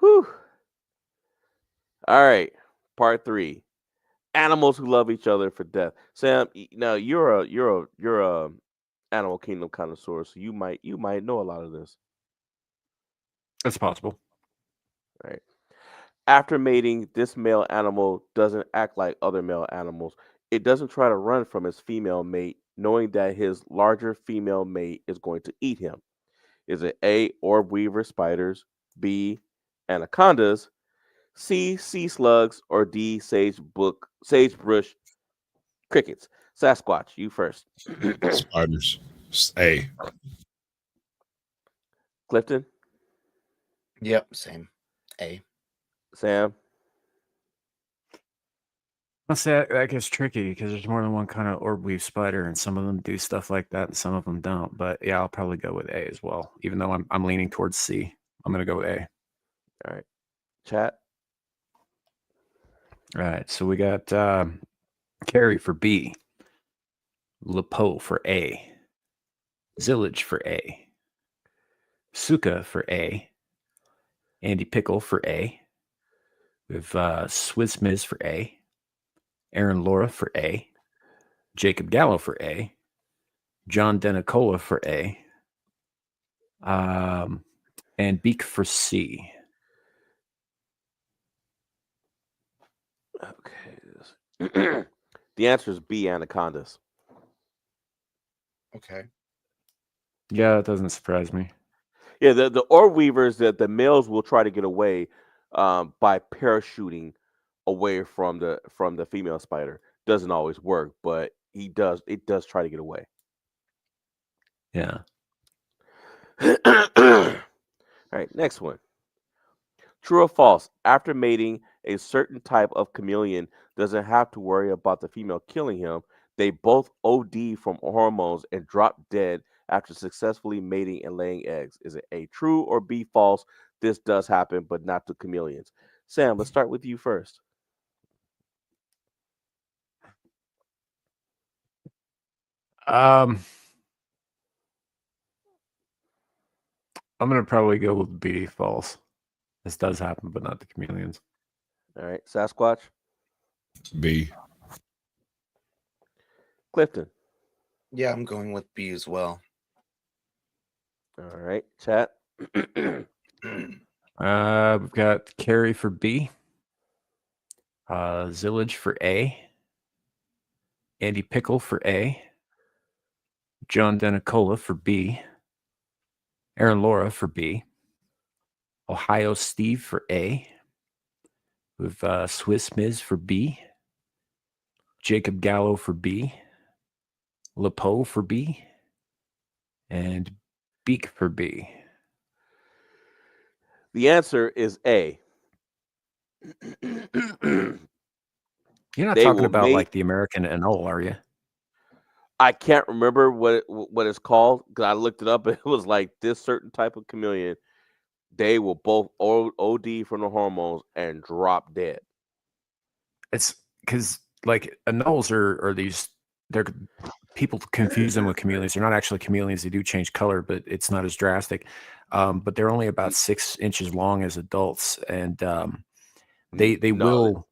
Whew. All right, part 3. Animals who love each other for death. Sam, now you're a Animal Kingdom connoisseur, so you might know a lot of this. That's possible. Right. After mating, this male animal doesn't act like other male animals. It doesn't try to run from its female mate, knowing that his larger female mate is going to eat him. Is it A, orb weaver spiders, B, anacondas, C, sea slugs, or D, sagebrush crickets? Sasquatch, you first. spiders. A. Clifton? Yep, same. A. Sam? I'll say that gets tricky because there's more than one kind of orb weave spider, and some of them do stuff like that, and some of them don't. But yeah, I'll probably go with A as well, even though I'm leaning towards C. I'm gonna go with A. All right, chat. All right, so we got Carrie for B, Lepo for A, Zillage for A, Suka for A, Andy Pickle for A. We have Swiss Miz for A, Aaron Laura for A, Jacob Gallo for A, John Denicola for A, and Beak for C. Okay. The answer is B, anacondas. Okay. Yeah, that doesn't surprise me. Yeah, the orb weavers, that the males will try to get away by parachuting away from the female spider. Doesn't always work, but it does try to get away. Yeah. All right, next one. True or false? After mating, a certain type of chameleon doesn't have to worry about the female killing him. They both OD from hormones and drop dead after successfully mating and laying eggs. Is it A, true, or B, false? This does happen, but not to chameleons. Sam, let's start with you first. I'm gonna probably go with B, false. This does happen, but not the chameleons. All right, Sasquatch, B. Clifton. Yeah, I'm going with B as well. All right, chat. We've got Carrie for B, Zillage for A, Andy Pickle for A, John Denicola for B, Aaron Laura for B, Ohio Steve for A, with Swiss Miz for B, Jacob Gallo for B, Lepo for B, and Beak for B. The answer is A. You're not They talking will about mate- like the American anole, are you? I can't remember what it's called because I looked it up. It was like this certain type of chameleon. They will both OD from the hormones and drop dead. It's because like anoles are these, they're, people confuse them with chameleons. They're not actually chameleons. They do change color, but it's not as drastic. But they're only about 6 inches long as adults, and they No. will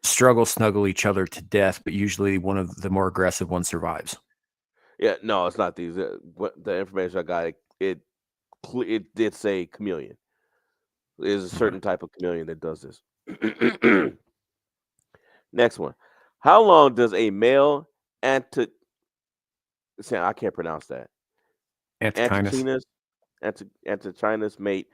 struggle snuggle each other to death, but usually one of the more aggressive ones survives. Yeah, no, it's not these. What the information I got, it did say chameleon. There's a certain type of chameleon that does this. Next one. How long does a male I can't pronounce that. Antechinus. Antechinus mate.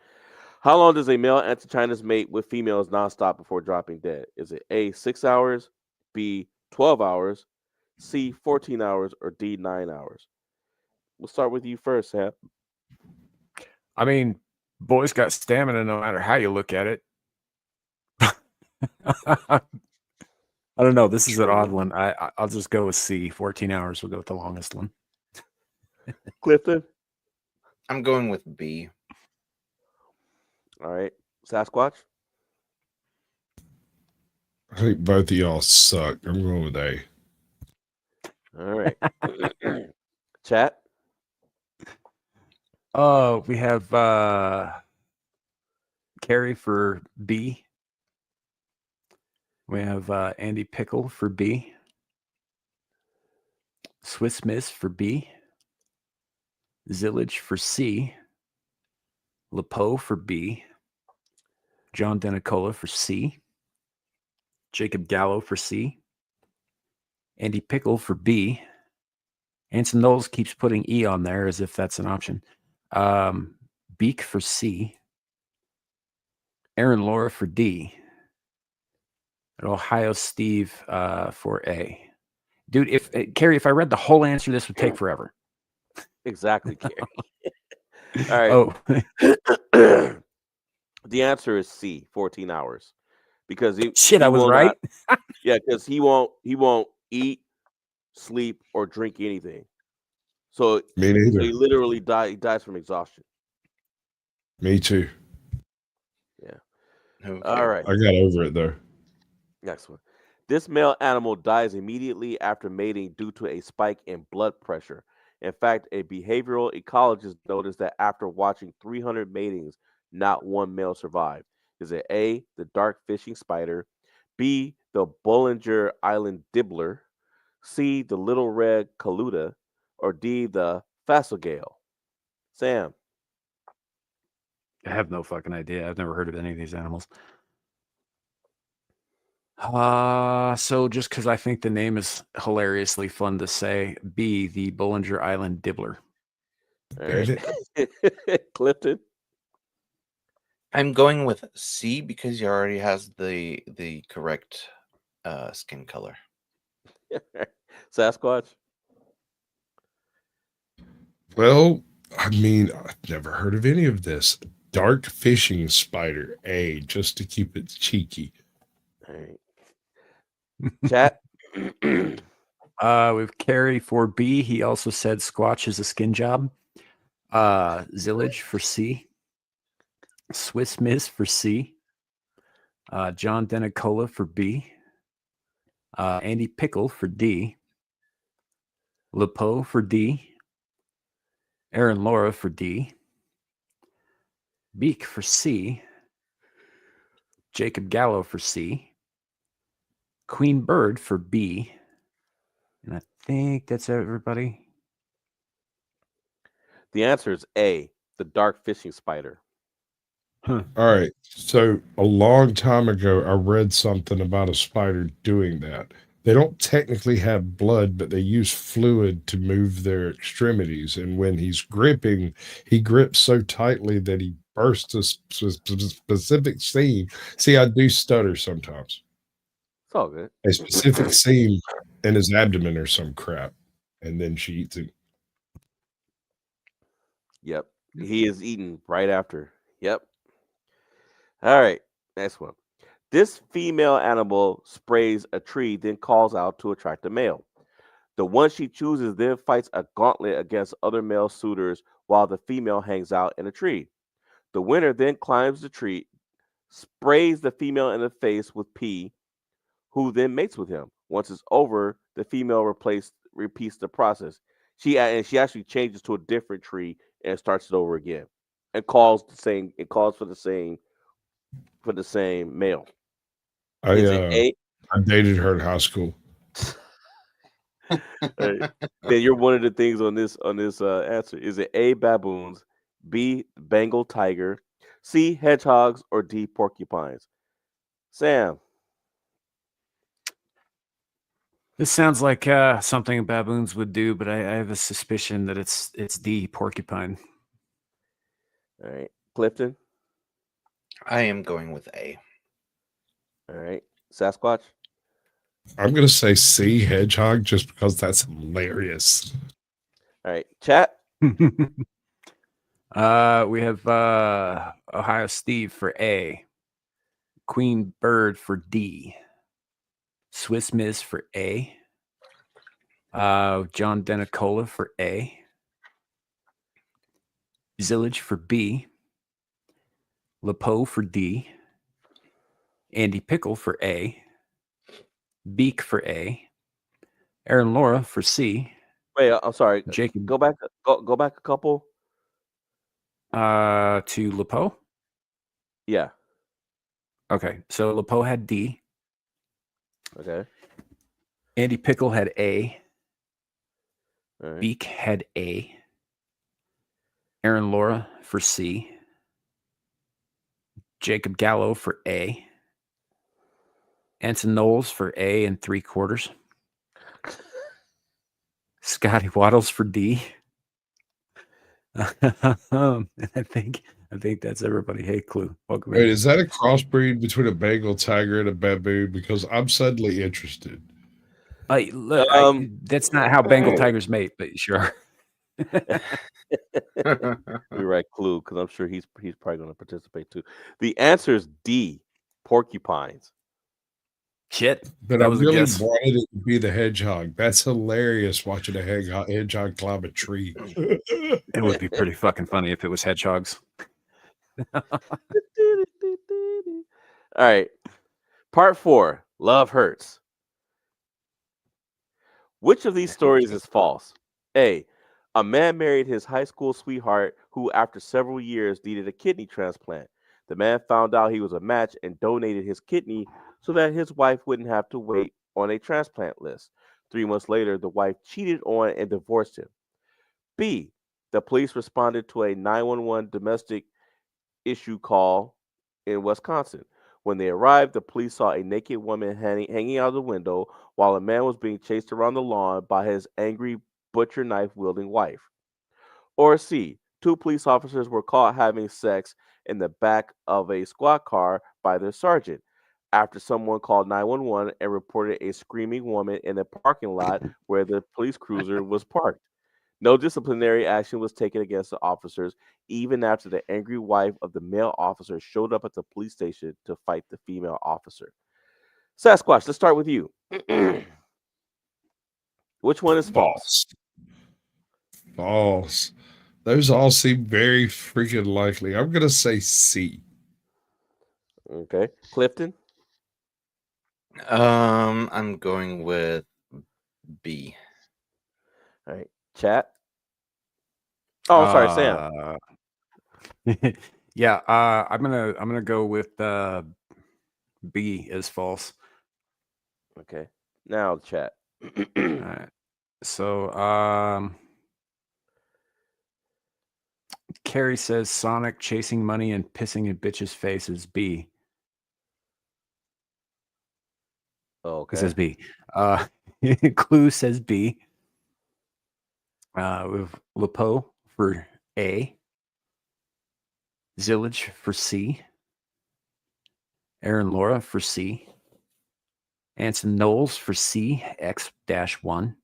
How long does a male antechinus mate with females nonstop before dropping dead? Is it A, 6 hours, B, 12 hours, C, 14 hours, or D, 9 hours? We'll start with you first, Sam. I mean, boys got stamina no matter how you look at it. I don't know. This is an odd one. I'll just go with C. 14 hours. We'll go with the longest one. Clifton? I'm going with B. All right. Sasquatch? I think both of y'all suck. I'm going with A. All right. Chat? Oh, we have Carrie for B. We have Andy Pickle for B. Swiss Miss for B. Zillage for C. Lepo for B. John Denicola for C. Jacob Gallo for C. Andy Pickle for B. Anson Knowles keeps putting E on there as if that's an option. Beak for C. Aaron Laura for D. And Ohio Steve for A. Dude, Carrie, if I read the whole answer, this would take forever. Exactly, Carrie. All right. Oh, The answer is C, 14 hours. Because shit, I was right. Yeah, because he won't eat, sleep, or drink anything. So Me neither. he literally he dies from exhaustion. Me too. Yeah. Okay. All right. I got over it though. Next one. This male animal dies immediately after mating due to a spike in blood pressure. In fact, a behavioral ecologist noticed that after watching 300 matings, not one male survived. Is it A, the dark fishing spider, B, the Bollinger Island dibbler, C, the little red coluda, or D, the phasogale? Sam. I have no fucking idea. I've never heard of any of these animals. So just because I think the name is hilariously fun to say, B, the Bollinger Island dibbler. All right. Clifton. I'm going with C because he already has the correct skin color. Sasquatch. Well, I mean, I've never heard of any of this. Dark fishing spider, A, just to keep it cheeky. All right. Chat. With Carrie for B. He also said Squatch is a skin job. Zillage for C. Swiss Miss for C. John Denicola for B. Andy Pickle for D. Lepo for D. Aaron Laura for D. Beak for C. Jacob Gallo for C. Queen Bird for B. And I think that's everybody. The answer is A, the dark fishing spider. All right. So a long time ago, I read something about a spider doing that. They don't technically have blood, but they use fluid to move their extremities. And when he's gripping, he grips so tightly that he bursts a specific seam. See, I do stutter sometimes. It's all good. A specific seam in his abdomen or some crap. And then she eats him. Yep. He is eaten right after. Yep. All right. Next one. This female animal sprays a tree, then calls out to attract a male. The one she chooses then fights a gauntlet against other male suitors while the female hangs out in a tree. The winner then climbs the tree, sprays the female in the face with pee, who then mates with him. Once it's over, the female repeats the process. She actually changes to a different tree and starts it over again, and calls for the same male. I Is it A? I dated her in high school. Then you're one of the things on this answer. Is it A, baboons, B, Bengal tiger, C, hedgehogs, or D, porcupines? Sam. This sounds like something baboons would do, but I have a suspicion that it's D, porcupine. All right. Clifton. I am going with A. All right. Sasquatch. I'm going to say C, hedgehog, just because that's hilarious. All right. Chat. We have Ohio Steve for A. Queen Bird for D. Swiss Miss for A. John Denicola for A. Zillage for B. Lepo for D. Andy Pickle for A. Beak for A. Aaron Laura for C. Wait, I'm sorry. Jacob. Go back a couple. To Lepo. Yeah. Okay, so Lepo had D. Okay. Andy Pickle had A. All right. Beak had A. Aaron Laura for C. Jacob Gallo for A. Anson Knowles for A and 3/4. Scotty Waddles for D. And I think that's everybody. Hey, Clue. Welcome Wait, in. is that a crossbreed between a Bengal tiger and a baboon? Because I'm suddenly interested. Look, that's not how Bengal tigers mate, but sure. You're right, Clue, because I'm sure he's probably going to participate too. The answer is D, porcupines. Shit. But That I was a really guess. wanted it to be the hedgehog. That's hilarious watching a hedgehog climb a tree. It would be pretty fucking funny if it was hedgehogs. All right. Part 4, Love Hurts. Which of these stories is false? A, a man married his high school sweetheart who, after several years, needed a kidney transplant. The man found out he was a match and donated his kidney so that his wife wouldn't have to wait on a transplant list. 3 months later, the wife cheated on and divorced him. B, the police responded to a 911 domestic issue call in Wisconsin. When they arrived, the police saw a naked woman hanging out of the window while a man was being chased around the lawn by his angry butcher knife wielding wife. Or C, 2 police officers were caught having sex in the back of a squad car by their sergeant after someone called 911 and reported a screaming woman in a parking lot where the police cruiser was parked. No disciplinary action was taken against the officers, even after the angry wife of the male officer showed up at the police station to fight the female officer. Sasquatch, let's start with you. Which one is false? False. Those all seem very freaking likely. I'm gonna say C. Okay. Clifton? I'm going with B. All right. Chat? Oh, sorry, Sam. Yeah, I'm gonna go with B as false. Okay. Now chat. All right. So Carrie says Sonic chasing money and pissing in bitch's face is B. Okay. It says B. Clue says B. With Lepo for A. Zillage for C. Aaron Laura for C. Anson Knowles for C, X-1.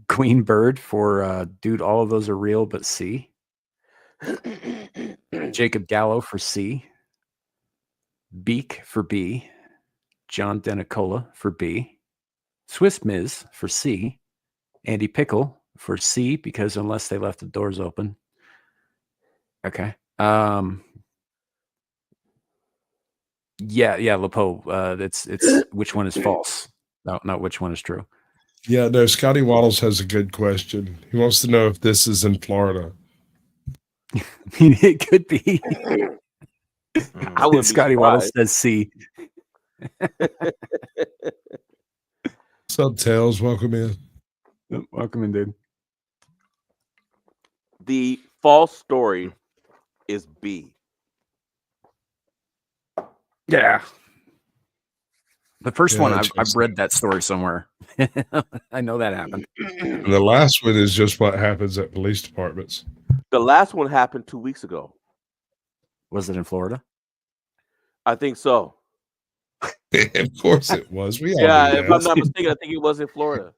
Queen Bird for dude, all of those are real, but C. Jacob Gallo for C. Beak for B. John Denicola for B. Swiss Miz for C. Andy Pickle for C, because unless they left the doors open. Okay. Yeah, Lepo. It's which one is false? No, not which one is true. Yeah, no, Scotty Waddles has a good question. He wants to know if this is in Florida. I mean, it could be. I wouldn't be Scotty Waddles surprised. says C. What's up, Tails? Welcome in. Welcome in, dude. The false story is B. Yeah. The first Yeah, one, I I've chose read that story somewhere. I know that happened. And the last one is just what happens at police departments. The last one happened 2 weeks ago. Was it in Florida? I think so. Of course it was. We all Yeah, knew if I'm that. not mistaken, I think it was in Florida.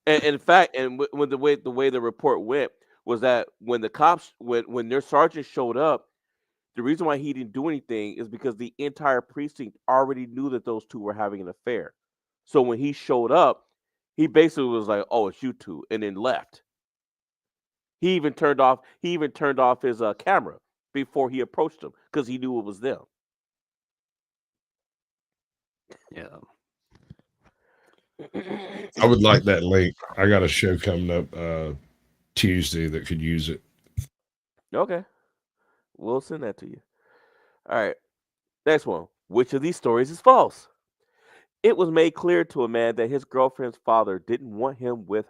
And in fact, and when the way the report went was that when the cops when their sergeant showed up, the reason why he didn't do anything is because the entire precinct already knew that those two were having an affair. So when he showed up, he basically was like, "Oh, it's you two," and then left. He even turned off his camera before he approached them because he knew it was them. Yeah. I would like that link. I got a show coming up Tuesday that could use it. Okay, we'll send that to you. All right, next one. Which of these stories is false? It was made clear to a man that his girlfriend's father didn't want him with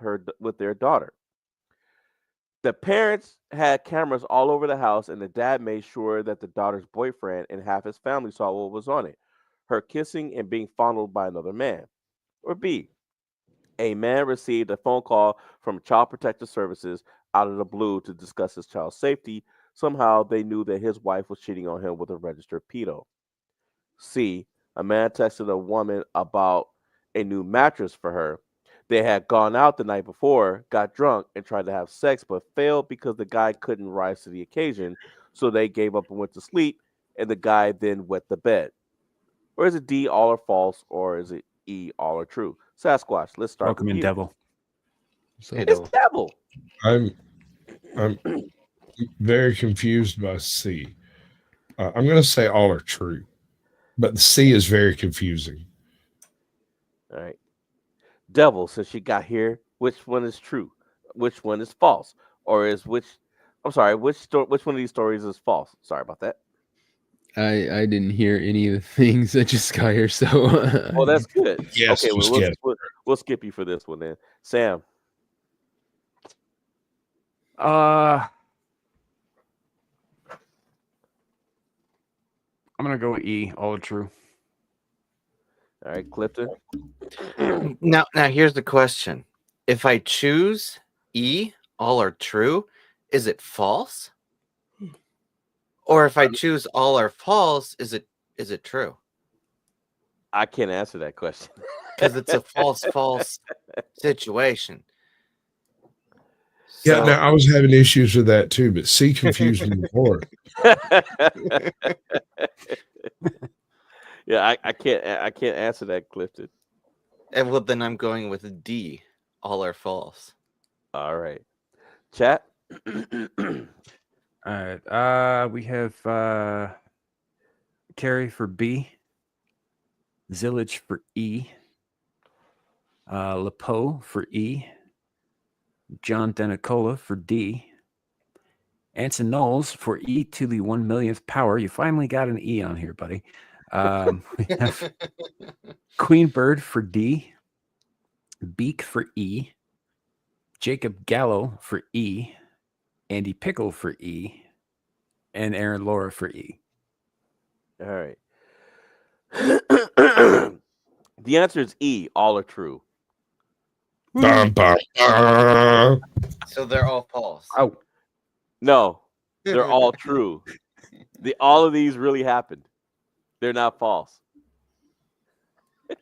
their daughter. The parents had cameras all over the house, and the dad made sure that the daughter's boyfriend and half his family saw what was on it: her kissing and being fondled by another man. Or B, a man received a phone call from Child Protective Services out of the blue to discuss his child's safety. Somehow they knew that his wife was cheating on him with a registered pedo. C, a man texted a woman about a new mattress for her. They had gone out the night before, got drunk, and tried to have sex, but failed because the guy couldn't rise to the occasion. So they gave up and went to sleep, and the guy then wet the bed. Or is it D, all are false, or is it E, all are true? Sasquatch, let's start Welcome with in, you. Devil. It's Devil. I'm very confused by C. I'm going to say all are true, but the C is very confusing. All right. Devil, since you got here, which one is true? Which one is false? Or is which one of these stories is false? Sorry about that. I didn't hear any of the things that just got here, so Well, that's good. Yes, Okay, just well, guess. we'll skip you for this one then. Sam. I'm gonna go with E, all are true. All right, Clifton. Now here's the question. If I choose E, all are true, is it false? Or if I choose all are false, is it true? I can't answer that question. Because it's a false situation. Yeah, So no, I was having issues with that too, but C confused me more. Yeah, I can't answer that, Clifton. and well, then I'm going with D. All are false. All right, chat. All right. We have Carrie for B, Zillage for E, Lepo for E, John Denicola for D, Anson Knowles for E to the 1 millionth power. You finally got an E on here, buddy. We have Queen Bird for D, Beak for E, Jacob Gallo for E, Andy Pickle for E, and Aaron Laura for E. All right. The answer is E. All are true. Bum, bum, bum. So they're all false. Oh, No, they're all true. All of these really happened. They're not false.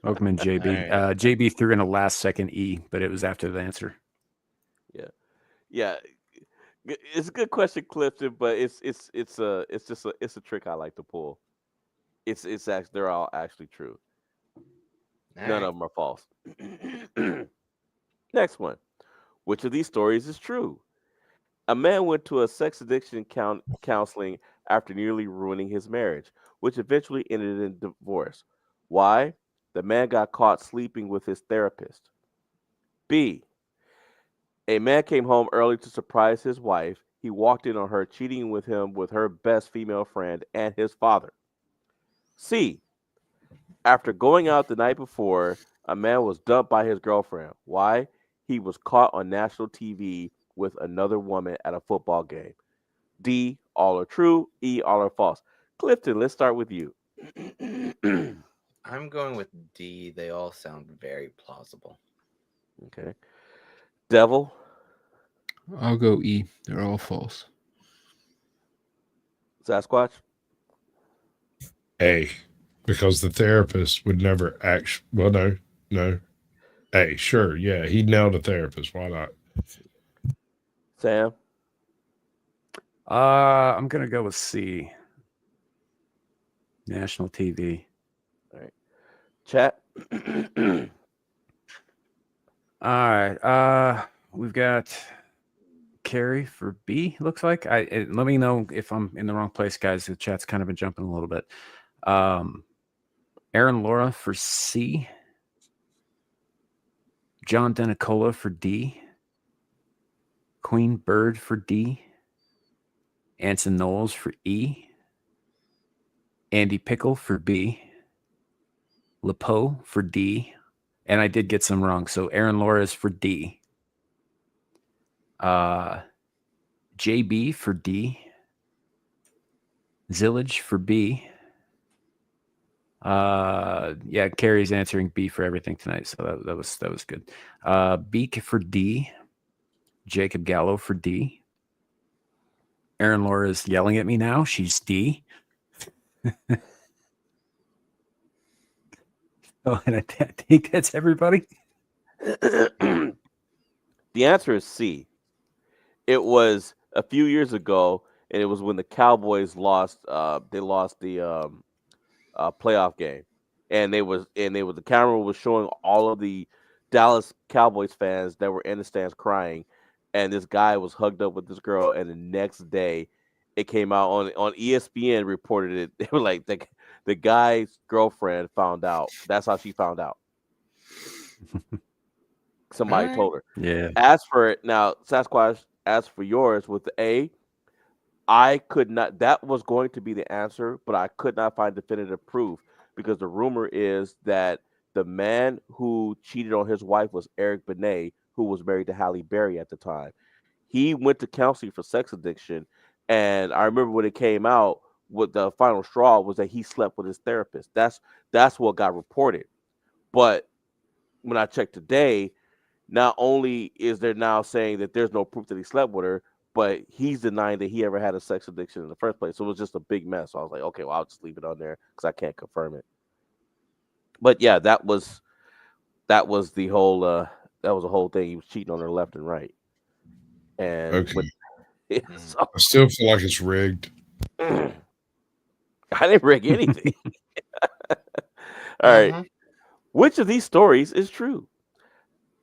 welcome in, JB. All JB threw in a last second E, but it was after the answer. Yeah, it's a good question, Clifton, but it's a trick I like to pull. It's actually they're all actually true. None of them are false. Next one. Which of these stories is true? A man went to a sex addiction counseling after nearly ruining his marriage, which eventually ended in divorce. Why? The man got caught sleeping with his therapist. B. A man came home early to surprise his wife. He walked in on her cheating with him with her best female friend and his father. C. After going out the night before, a man was dumped by his girlfriend. Why? He was caught on national TV with another woman at a football game. D. All are true. E. All are false. Clifton, let's start with you. I'm going with D. They all sound very plausible. Okay. Devil. I'll go E. They're all false. Sasquatch. A, because the therapist would never actually. Well, no. A, sure, yeah, he nailed a therapist. Why not? Sam. I'm gonna go with C. National TV. All right. Chat. All right. We've got Carrie for B. Looks like. Let me know if I'm in the wrong place, guys. The chat's kind of been jumping a little bit. Aaron Laura for C. John Denicola for D. Queen Bird for D. Anson Knowles for E. Andy Pickle for B. Lepo for D. And I did get some wrong. So Aaron Laura is for D. JB for D. Zillage for B. Yeah, Carrie's answering B for everything tonight, so that was good. Beak for D. Jacob Gallo for D. Aaron Laura is yelling at me now. She's D. Oh, and I think that's everybody. The answer is C. It was a few years ago, and it was when the Cowboys lost. They lost the playoff game, and the camera was showing all of the Dallas Cowboys fans that were in the stands crying, and this guy was hugged up with this girl, and the next day, it came out on ESPN reported it. They were like the guy's girlfriend found out. That's how she found out. Somebody told her. Yeah. As for it now, Sasquatch. As for yours with the A, I could not. That was going to be the answer, but I could not find definitive proof because the rumor is that the man who cheated on his wife was Eric Benet, who was married to Halle Berry at the time. He went to counseling for sex addiction, and I remember when it came out, what the final straw was that he slept with his therapist. That's what got reported. But when I checked today, not only is there now saying that there's no proof that he slept with her, but he's denying that he ever had a sex addiction in the first place. So it was just a big mess. So I was like, okay, well, I'll just leave it on there because I can't confirm it. But yeah, that was the whole thing. He was cheating on her left and right. And Okay. so, I still feel like it's rigged. I didn't rig anything. All right. Which of these stories is true?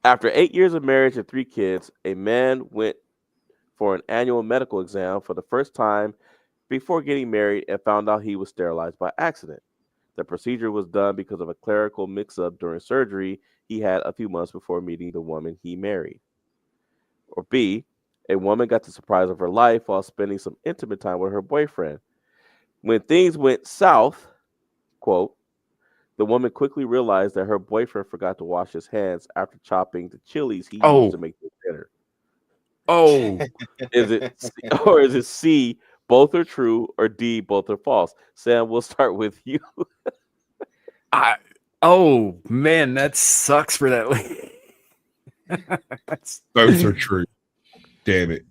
After 8 years of marriage and 3 kids, a man went for an annual medical exam for the first time before getting married and found out he was sterilized by accident. The procedure was done because of a clerical mix-up during surgery he had a few months before meeting the woman he married. Or B, a woman got the surprise of her life while spending some intimate time with her boyfriend. When things went south, quote, the woman quickly realized that her boyfriend forgot to wash his hands after chopping the chilies he used to make the dinner. Oh, Is it C, both are true, or D, both are false? Sam, we'll start with you. oh man, that sucks for that lady. Both are true. Damn it.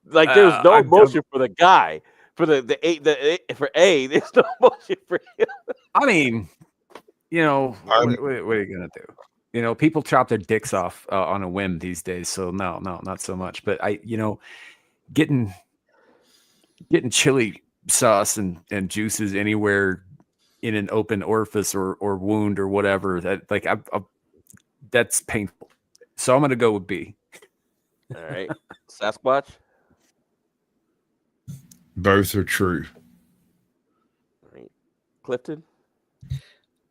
Like there's no emotion for the guy. For for A, there's no emotion for him. I mean, you know, what are you gonna do? You know, people chop their dicks off on a whim these days. So no, not so much. But getting chili sauce and juices anywhere in an open orifice or wound or whatever, that like that's painful. So I'm gonna go with B. All right, Sasquatch. Both are true. All right, Clifton.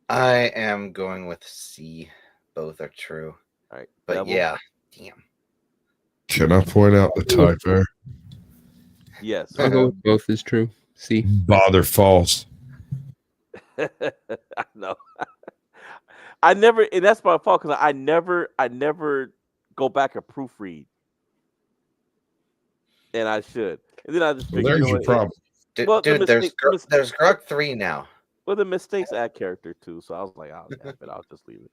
I am going with C. Both are true. All right, but Devil? yeah, damn. Can I point out the typo? Yes. I'll go with both is true. C. Bother false. I know. I never, and that's my fault because I never go back and proofread, and I should. And then I just Well, figured, there's your problem. Dude, Well, the there's mistake- Grok 3 now. well, the mistakes add character too, so I was like, I'll just leave it.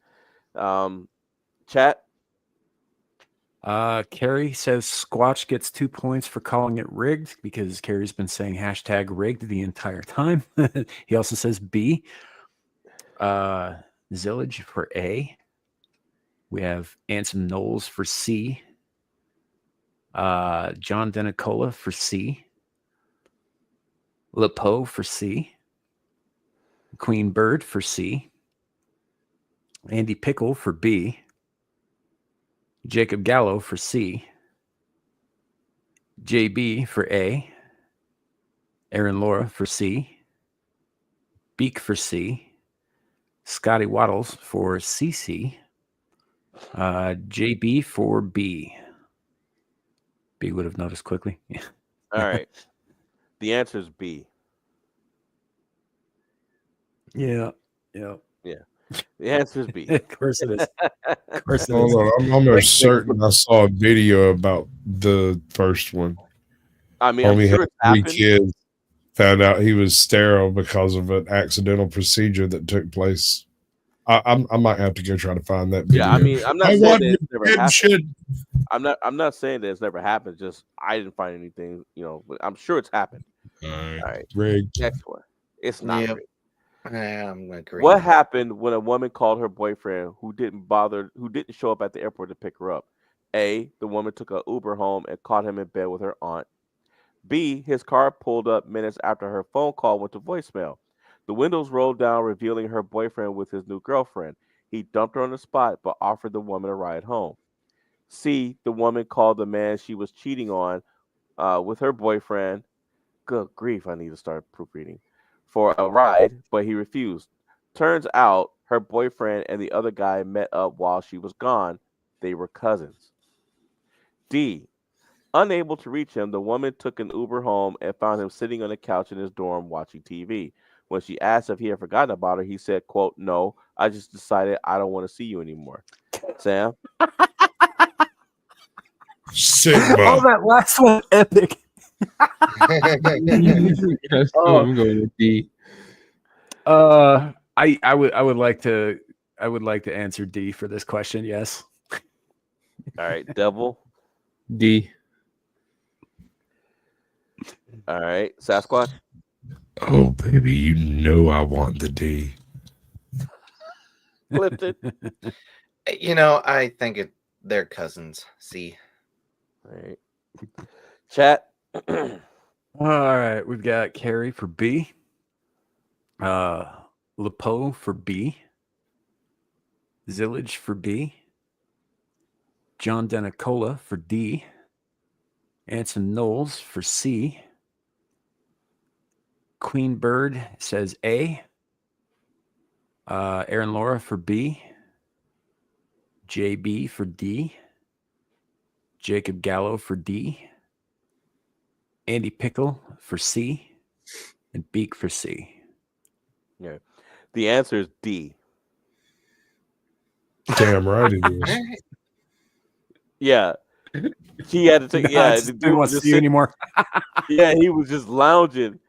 Chat. Carrie says Squatch gets 2 points for calling it rigged because Carrie's been saying hashtag rigged the entire time. He also says B. Zillage for A. We have Anson Knowles for C. John Denicola for C. Lepo for C. Queen Bird for C. Andy Pickle for B. Jacob Gallo for C. JB for A. Aaron Laura for C. Beak for C. Scotty Waddles for CC. JB for B. B would have noticed quickly. All right. The answer is B. Yeah. The answer is B. Of course it is. Of course it Hold is. on. I'm almost certain I saw a video about the first one. I mean, Only I'm sure had it's 3 happened. kids. Found out he was sterile because of an accidental procedure that took place. I might have to go try to find that video. Yeah, I mean, I'm not I saying want that it's never happened. redemption. I'm not saying that it's never happened. Just I didn't find anything, but I'm sure it's happened. All All right. rigged. Next one. It's not Yep. rigged. I'm agreeing. What happened when a woman called her boyfriend who didn't show up at the airport to pick her up? A, the woman took an Uber home and caught him in bed with her aunt. B, his car pulled up minutes after her phone call went to voicemail. The windows rolled down, revealing her boyfriend with his new girlfriend. He dumped her on the spot, but offered the woman a ride home. C, the woman called the man she was cheating on with her boyfriend. Good grief, I need to start proofreading. For a ride, but he refused. Turns out her boyfriend and the other guy met up while she was gone. They were cousins. D, unable to reach him, the woman took an Uber home and found him sitting on the couch in his dorm watching TV. When she asked if he had forgotten about her, he said, quote, "No, I just decided I don't want to see you anymore." Sam? Sigma. Oh, that last one, epic. I'm going with B. I would like to I would like to answer D for this question. Yes. All right, Devil. D. All right, Sasquatch. Oh, baby, you know I want the D. Clifton. I think they're cousins. See, All right. Chat. All right, we've got Carrie for B. Lepo for B. Zillage for B. John Denicola for D. Anson Knowles for C. Queen Bird says A. Aaron Laura for B. JB for D. Jacob Gallo for D. Andy Pickle for C. And Beak for C. Yeah. The answer is D. Damn right it is. Yeah. He had to take. Nah, Yeah, it's the just- I dude don't want was to just see you sitting. anymore. Yeah, he was just lounging,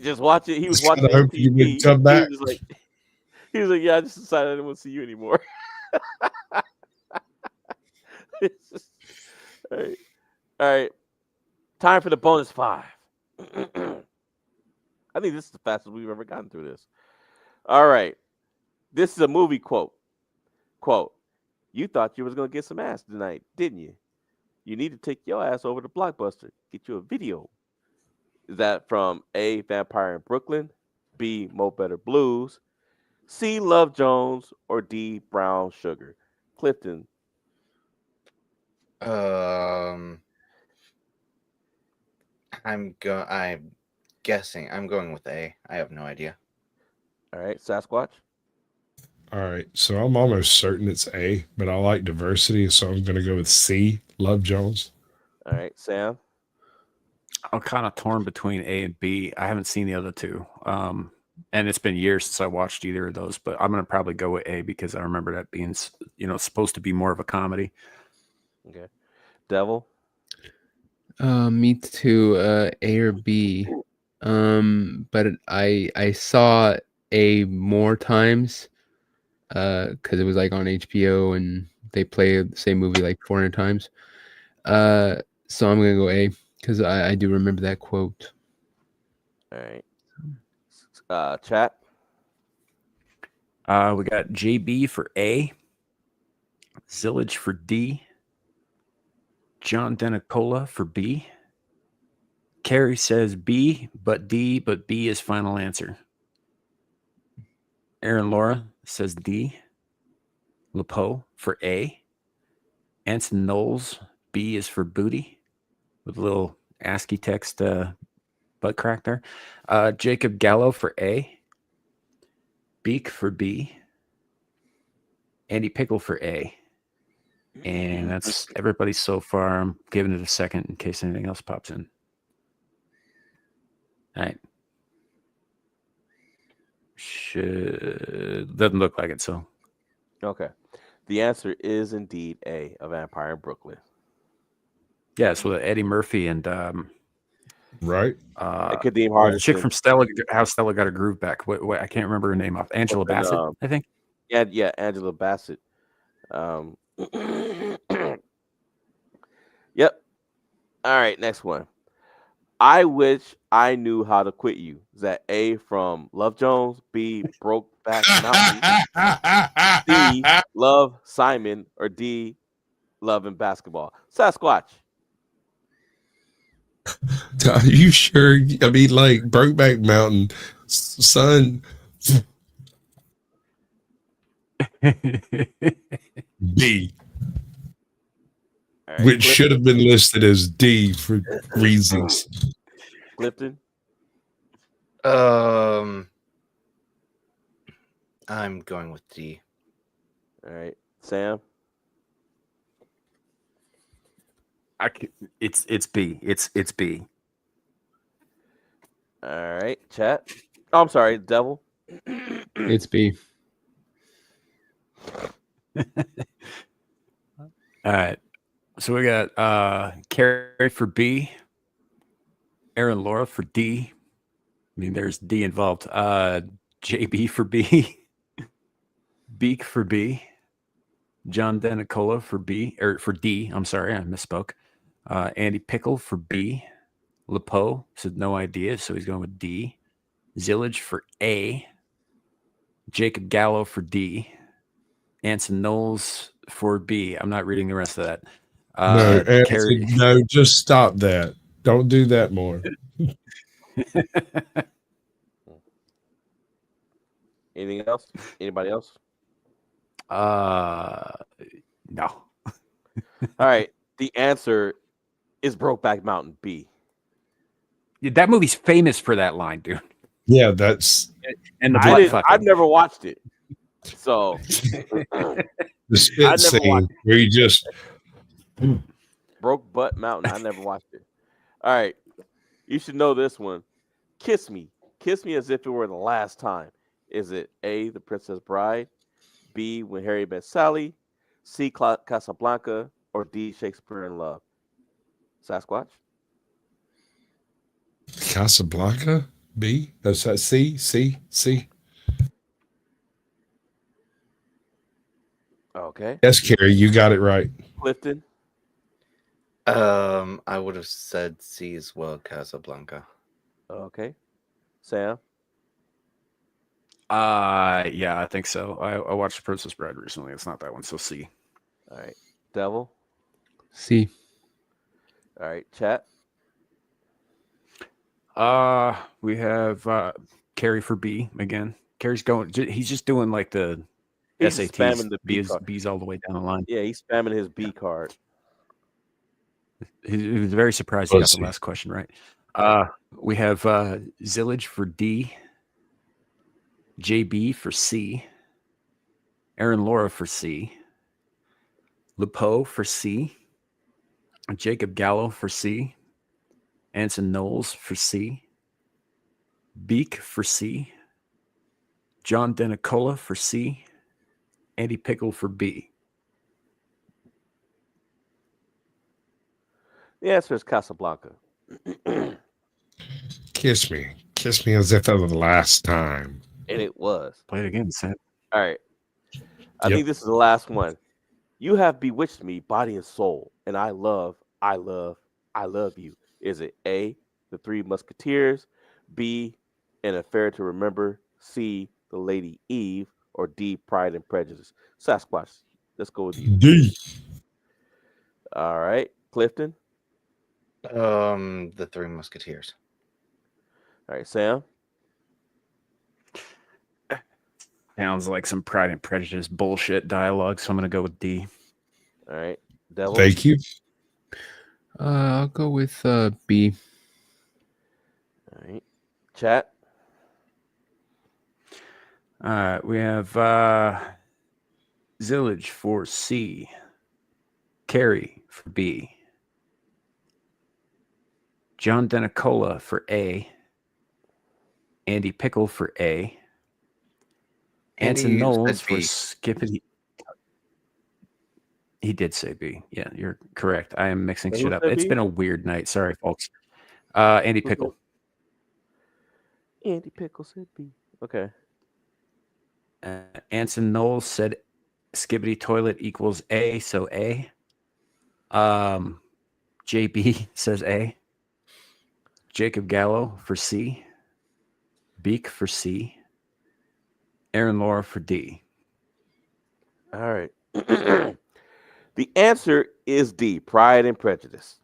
just watching. He was Just watching kinda hoping you MTV. would come He back. was just like, yeah, I just decided I didn't want to see you anymore. It's just- all right, all right. Time for the bonus 5. I think this is the fastest we've ever gotten through this. All right, this is a movie quote. Quote: "You thought you was gonna get some ass tonight, didn't you? You need to take your ass over to Blockbuster, get you a video." Is that from A, Vampire in Brooklyn, B, Mo Better Blues, C, Love Jones, or D, Brown Sugar? Clifton. I'm guessing. I'm going with A. I have no idea. All right, Sasquatch. All right, so I'm almost certain it's A, but I like diversity, so I'm going to go with C, Love Jones. All right, Sam. I'm kind of torn between A and B. I haven't seen the other two. And it's been years since I watched either of those, but I'm going to probably go with A because I remember that being, supposed to be more of a comedy. Okay. Devil. Me too. A or B. But I saw A more times. Because it was like on HBO and they play the same movie like 400 times. So I'm gonna go A because I do remember that quote. All right. Chat. We got JB for A, Zillage for D, John Denicola for B. Carrie says B, but D, but B is final answer. Aaron Laura says D. Lepo for A. Anson Knowles, B is for booty, with a little ASCII text butt crack there. Jacob Gallo for A. Beak for B. Andy Pickle for A. And that's everybody so far. I'm giving it a second in case anything else pops in. All right. Doesn't look like it, so. Okay. The answer is indeed A, A Vampire in Brooklyn. Yeah, it's with Eddie Murphy and Right? Kadeem the chick Hardison. from Stella, how Stella got her groove back. What I can't remember her name off. Angela Bassett, I think. Yeah, Angela Bassett. Yep. All right, next one. I wish I knew how to quit you. Is that A from Love Jones, B Brokeback Mountain, C Love Simon, or D Love and Basketball? Sasquatch. Are you sure? I mean, like Brokeback Mountain, son. B, All right, which should have been listed as D for reasons. Clifton. I'm going with D. All right, Sam. It's B. It's B. All right, chat. Oh, I'm sorry, Devil. It's B. All right. So we got Carrie for B, Aaron Laura for D. I mean, there's D involved. JB for B, Beak for B. John Denicola for B, or for D. I'm sorry, I misspoke. Andy Pickle for B. Lepeau said no idea, so he's going with D. Zillage for A. Jacob Gallo for D. Anson Knowles for B. I'm not reading the rest of that. No, Carrie. Anthony, no, just stop that. Don't do that more. Anything else? Anybody else? No. All right. The answer is Brokeback Mountain B. That movie's famous for that line, dude. Yeah, that's And the butt fucking. I've never watched it. So the I spit never scene watched where you just Broke Butt Mountain. I never watched it. All right. You should know this one. Kiss me. Kiss me as if it were the last time. Is it A, The Princess Bride, B, When Harry Met Sally, C, Casablanca, or D, Shakespeare in Love? Sasquatch? Casablanca? B? That's that C? Okay. Yes, Carrie, you got it right. Clifton? I would have said C as well, Casablanca. Okay. Sam? Yeah, I think so. I watched Princess Bride recently. It's not that one, so C. All right. Devil? C. All right. Chat? We have Carrie for B again. Carrie's going. He's just doing like the He's SATs. spamming the B card. B's all the way down the line. Yeah, he's spamming his B card. He was very surprised he got Let's the see. last question right. We have Zillage for D, JB for C, Aaron Laura for C, Lepeau for C, Jacob Gallo for C, Anson Knowles for C, Beak for C, John Denicola for C, Andy Pickle for B. The answer is Casablanca. Kiss me. Kiss me as if it was the last time. And it was. Play it again, Sam. All right. I Yep. think this is the last one. You have bewitched me, body and soul, and I love you. Is it A, The Three Musketeers, B, An Affair to Remember, C, The Lady Eve, or D, Pride and Prejudice? Sasquatch, let's go with you. D. All right. Clifton? The Three Musketeers. All right. Sam? Sounds like some Pride and Prejudice bullshit dialogue, so I'm going to go with D. All right. Devil? Thank you. I'll go with B. All right. Chat? We have Zillage for C, Carrie for B, John Denicola for A, Andy Pickle for A, Anson Andy Knowles said for B. Skippity. He did say B. Yeah, you're correct. I am mixing Who shit up. said It's B? been a weird night. Sorry, folks. Andy Who Pickle. Andy Pickle said B. Okay. Anson Knowles said Skibbity Toilet equals A, so A. JB says A. Jacob Gallo for C. Beak for C. Aaron Laura for D. All right. The answer is D, Pride and Prejudice.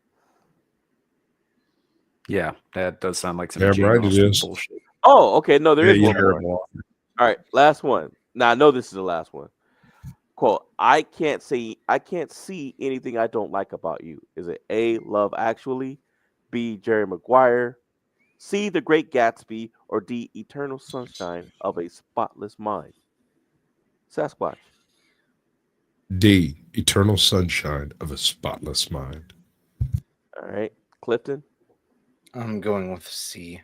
Yeah, that does sound like some Damn Jane right it Austen is. bullshit. Oh, okay. No, there is Yeah, one more. Terrible. All right, last one. Now I know this is the last one. Quote, I can't see anything I don't like about you. Is it A, Love Actually, B, Jerry Maguire, C, The Great Gatsby, or D, Eternal Sunshine of a Spotless Mind? Sasquatch. D. Eternal Sunshine of a Spotless Mind. All right. Clifton. I'm going with C.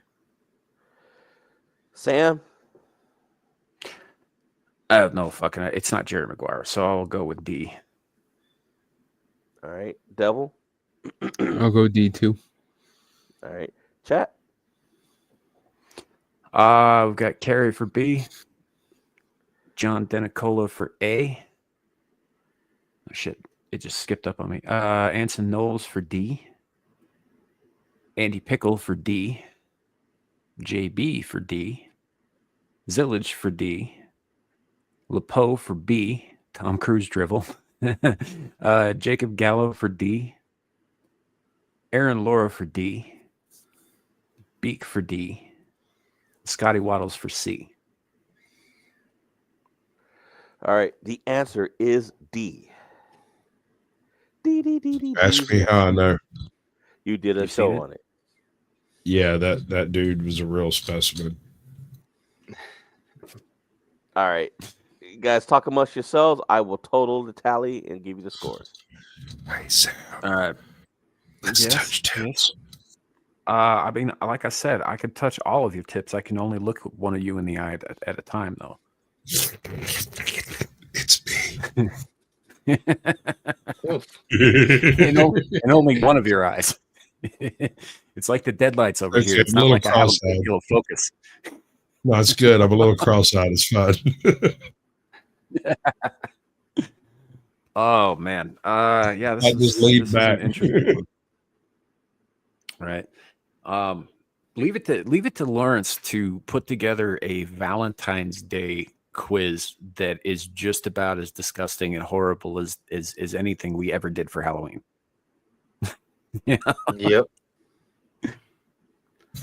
Sam. No, fucking, it's not Jerry Maguire, so I'll go with D. All right. Devil. I'll go D2. All right. Chat. We've got Carrie for B, John Denicola for A. Oh, shit. It just skipped up on me. Anson Knowles for D. Andy Pickle for D. JB for D. Zillage for D. LePeau for B. Tom Cruise drivel. Jacob Gallo for D. Aaron Laura for D. Beak for D. Scotty Waddles for C. All right. The answer is D. D, D, D, D, Ask D. me how I know. You did a You've seen show it? on it. Yeah, that dude was a real specimen. All right. You guys talk amongst yourselves. I will total the tally and give you the scores. Hey, Sam. All right. Let's Yes, touch tips. I mean, like I said, I could touch all of your tips. I can only look one of you in the eye at a time, though. It's me. and only one of your eyes. It's like the deadlights over Okay, here. It's I'm a not little like I have a cross-eyed. great deal of focus. No, it's good. I'm a little cross-eyed. It's fine. Oh man, yeah, I just lean this back. is an interesting one. Right. Leave it to Lawrence to put together a Valentine's Day quiz that is just about as disgusting and horrible as anything we ever did for Halloween. Yeah. Yep.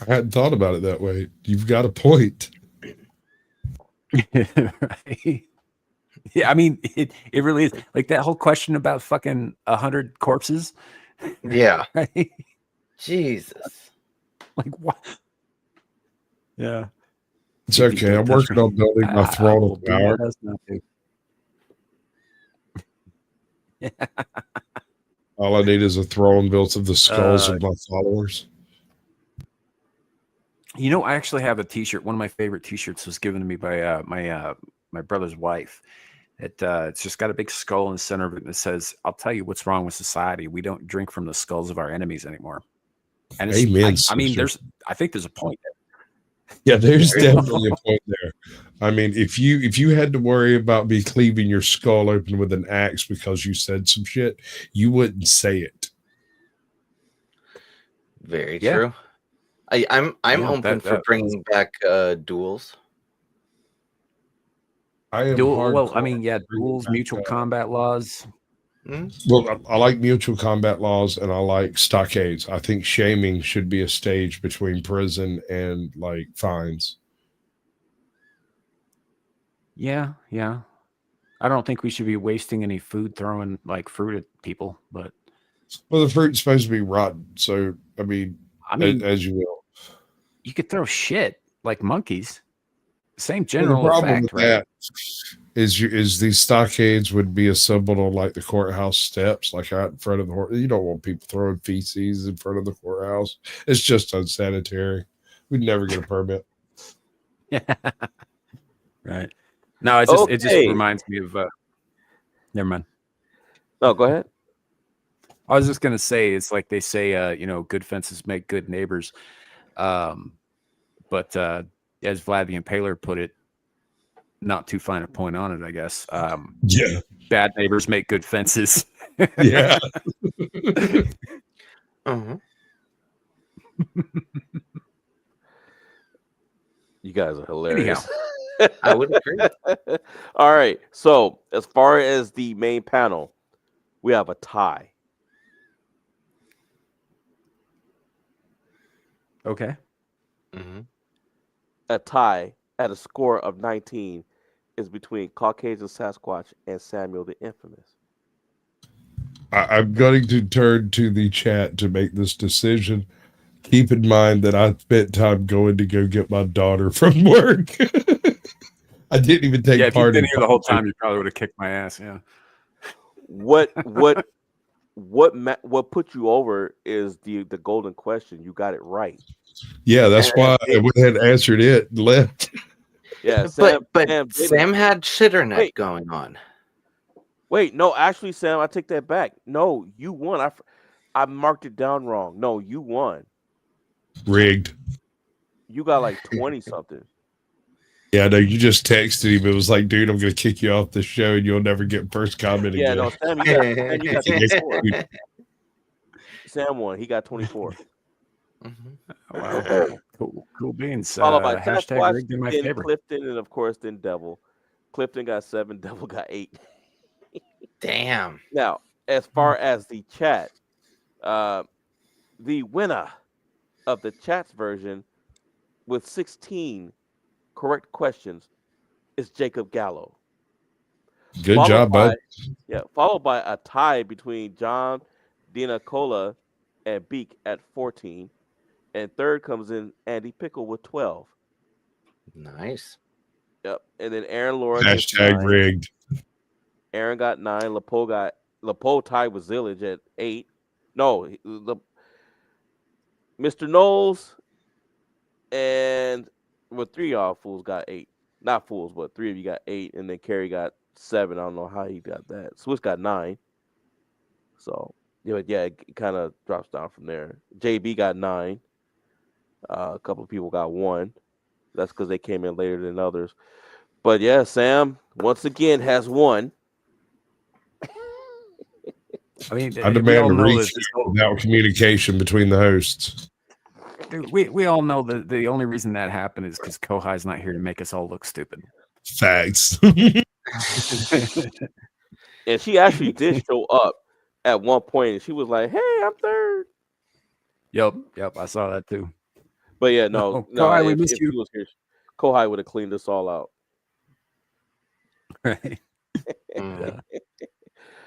I hadn't thought about it that way. You've got a point. Right. Yeah, I mean, it really is like that whole question about fucking 100 corpses. Yeah. Right? Jesus. Like what? Yeah. It's okay. I'm working on building my throne will of do my power. best not to. All I need is a throne built of the skulls of my followers. You know, I actually have a T-shirt. One of my favorite T-shirts was given to me by my brother's wife. It's just got a big skull in the center of it that says, "I'll tell you what's wrong with society. We don't drink from the skulls of our enemies anymore." And it's, Amen. I mean, sister. I think there's a point there. Yeah, there's definitely a point there. I mean, if you had to worry about me cleaving your skull open with an axe because you said some shit, you wouldn't say it. Very Yeah. true. I'm Yeah, open for bringing back duels. I am Well, I hardcore mean, yeah, bringing duels, back, mutual combat laws. Well, I like mutual combat laws and I like stockades. I think shaming should be a stage between prison and like fines. Yeah. I don't think we should be wasting any food throwing like fruit at people, but Well, the fruit's supposed to be rotten, so I mean, as you will. you could throw shit like monkeys. Same Well, general the problem effect, with right? that is these stockades would be assembled on like the courthouse steps, like out in front of the you don't want people throwing feces in front of the courthouse. It's just unsanitary. We'd never get a permit. Yeah. Right. No, it just reminds me of never mind. No, go ahead. I was just gonna say it's like they say good fences make good neighbors. But as Vlad the Impaler put it, not too fine a point on it, I guess. Yeah. Bad neighbors make good fences. Yeah. Uh-huh. You guys are hilarious. I would agree. All right. So, as far as the main panel, we have a tie. Okay. Mm-hmm. A tie at a score of 19 is between Caucasian Sasquatch and Samuel the Infamous. I'm going to turn to the chat to make this decision. Keep in mind that I spent time going to go get my daughter from work. I didn't even take if you'd part been in here the whole time, you probably would have kicked my ass. Yeah. What put you over is the golden question. You got it right. Yeah, that's why I went ahead and answered it and left. Yeah, but Sam had shitternet going on. Wait, no, actually, Sam, I take that back. No, you won. I marked it down wrong. No, you won. Rigged. You got like 20 something. Yeah, no, you just texted him. It was like, dude, I'm going to kick you off the show and you'll never get first comment Yeah, again. no, Sam, you got 24. Sam won. He got 24. Wow. Cool beans. Followed by Hashtag Sasquatch, rigged in my then favor. Clifton, and of course, then Devil. Clifton got 7, Devil got 8. Damn. Now, as far as the chat, the winner of the chat's version with 16 correct questions is Jacob Gallo. Good job, bud. Followed by a tie between John Dina Cola and Beak at 14. And third comes in Andy Pickle with 12. Nice. Yep. And then Aaron Laura gets Hashtag 9. rigged. Aaron got 9. Lepo tied with Zillage at 8. No, Mr. Knowles and 3 of y'all fools got 8. Not fools, but 3 of you got 8, and then Kerry got 7. I don't know how he got that. Swiss got 9. So it kind of drops down from there. JB got 9. A couple of people got 1. That's because they came in later than others. But yeah, Sam once again has 1. I mean, I demand a reach without communication between the hosts. Dude, we all know that the only reason that happened is because Kohai's not here to make us all look stupid. Facts. And she actually did show up at one point, and she was like, "Hey, I'm third." Yep, I saw that too. But yeah, no, Kohai, we if missed you. he was here, Kohai would have cleaned us all out. Right.